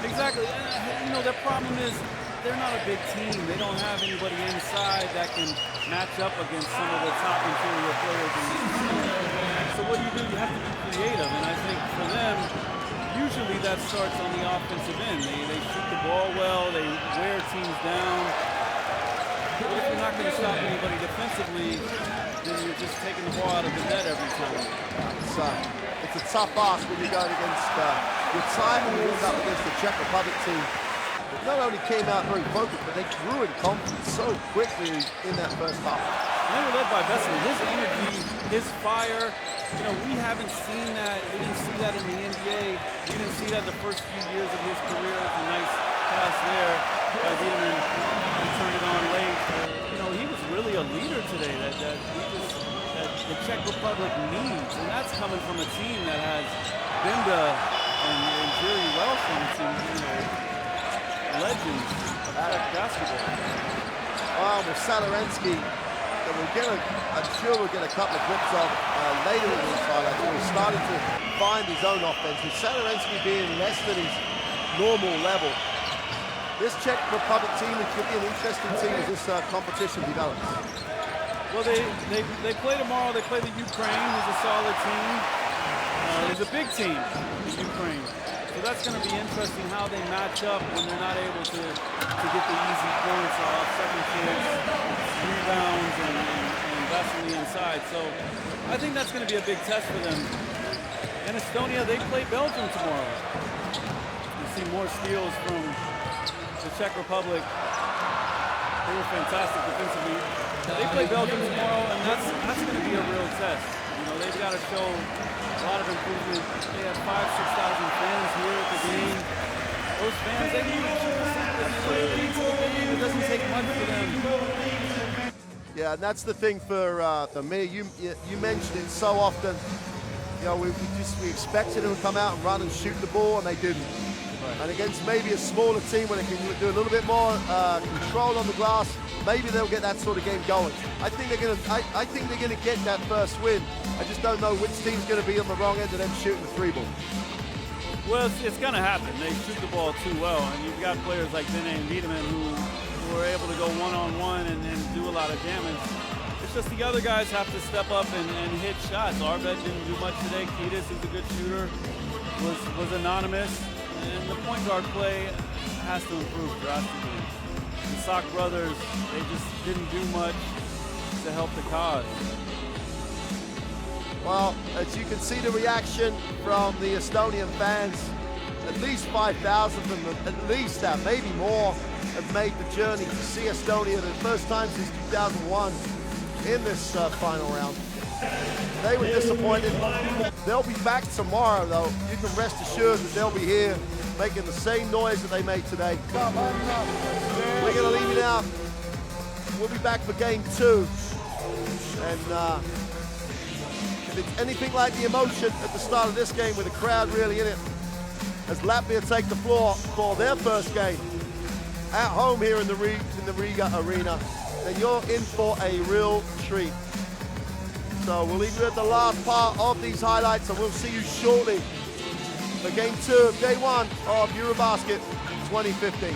Exactly. You know, their problem is they're not a big team. They don't have anybody inside that can match up against some of the top interior players in this team. So what do? You have to be creative, and I think for them, usually that starts on the offensive end. They shoot the ball well, they wear teams down. But if you're not going to stop anybody defensively, then you're just taking the ball out of the net every time. It's a tough ask when you're going against your time when you end up against the Czech Republic team. Not only came out very focused, but they grew in confidence so quickly in that first half. And they were led by Vesely. His energy, his fire, you know, we haven't seen that. We didn't see that in the NBA. We didn't see that the first few years of his career. A nice pass there by Wiedemann. He turned it on late. You know, he was really a leader today that the Czech Republic needs. And that's coming from a team that has Binda and Jerry Welsh on the team, you know, legends of Czech basketball. With Salorensky, I'm sure we'll get a couple of clips of later in this highlight. He's starting to find his own offense. With Salorensky being less than his normal level, this Czech Republic team could be an interesting team as this competition develops. Well, they play tomorrow. They play the Ukraine, who's a solid team. There's a big team, Ukraine. So that's going to be interesting how they match up when they're not able to get the easy points off second chance, rebounds, and Vesely inside. So I think that's going to be a big test for them. And Estonia, they play Belgium tomorrow. You see more steals from the Czech Republic. They were fantastic defensively. They play Belgium tomorrow, and that's going to be a real test. You know, they've got to show a lot of improvement. They have 5,000 to 6,000 fans here at the game. Those fans, they need it doesn't take much for them. Yeah, and that's the thing for me. You mentioned it so often. You know, we expected them to come out and run and shoot the ball, and they didn't. Right. And against maybe a smaller team where they can do a little bit more control on the glass, maybe they'll get that sort of game going. I think they're gonna get that first win. I just don't know which team's gonna be on the wrong end of them shooting the three ball. Well, it's gonna happen. They shoot the ball too well, and you've got players like Binda and Wiedemann who are able to go one-on-one and do a lot of damage. It's just the other guys have to step up and hit shots. Arved didn't do much today. Kiedis is a good shooter, was anonymous, and the point guard play has to improve drastically. The Sock brothers, they just didn't do much to help the cause. Well, as you can see the reaction from the Estonian fans, at least 5,000 of them, at least that, maybe more, have made the journey to see Estonia the first time since 2001 in this final round. They were disappointed. They'll be back tomorrow, though. You can rest assured that they'll be here making the same noise that they made today. We're going to leave you now. We'll be back for game 2. And if it's anything like the emotion at the start of this game with the crowd really in it, as Latvia take the floor for their first game at home here in the Riga Arena, then you're in for a real treat. So we'll leave you at the last part of these highlights, and we'll see you shortly for game 2 of day 1 of Eurobasket 2015.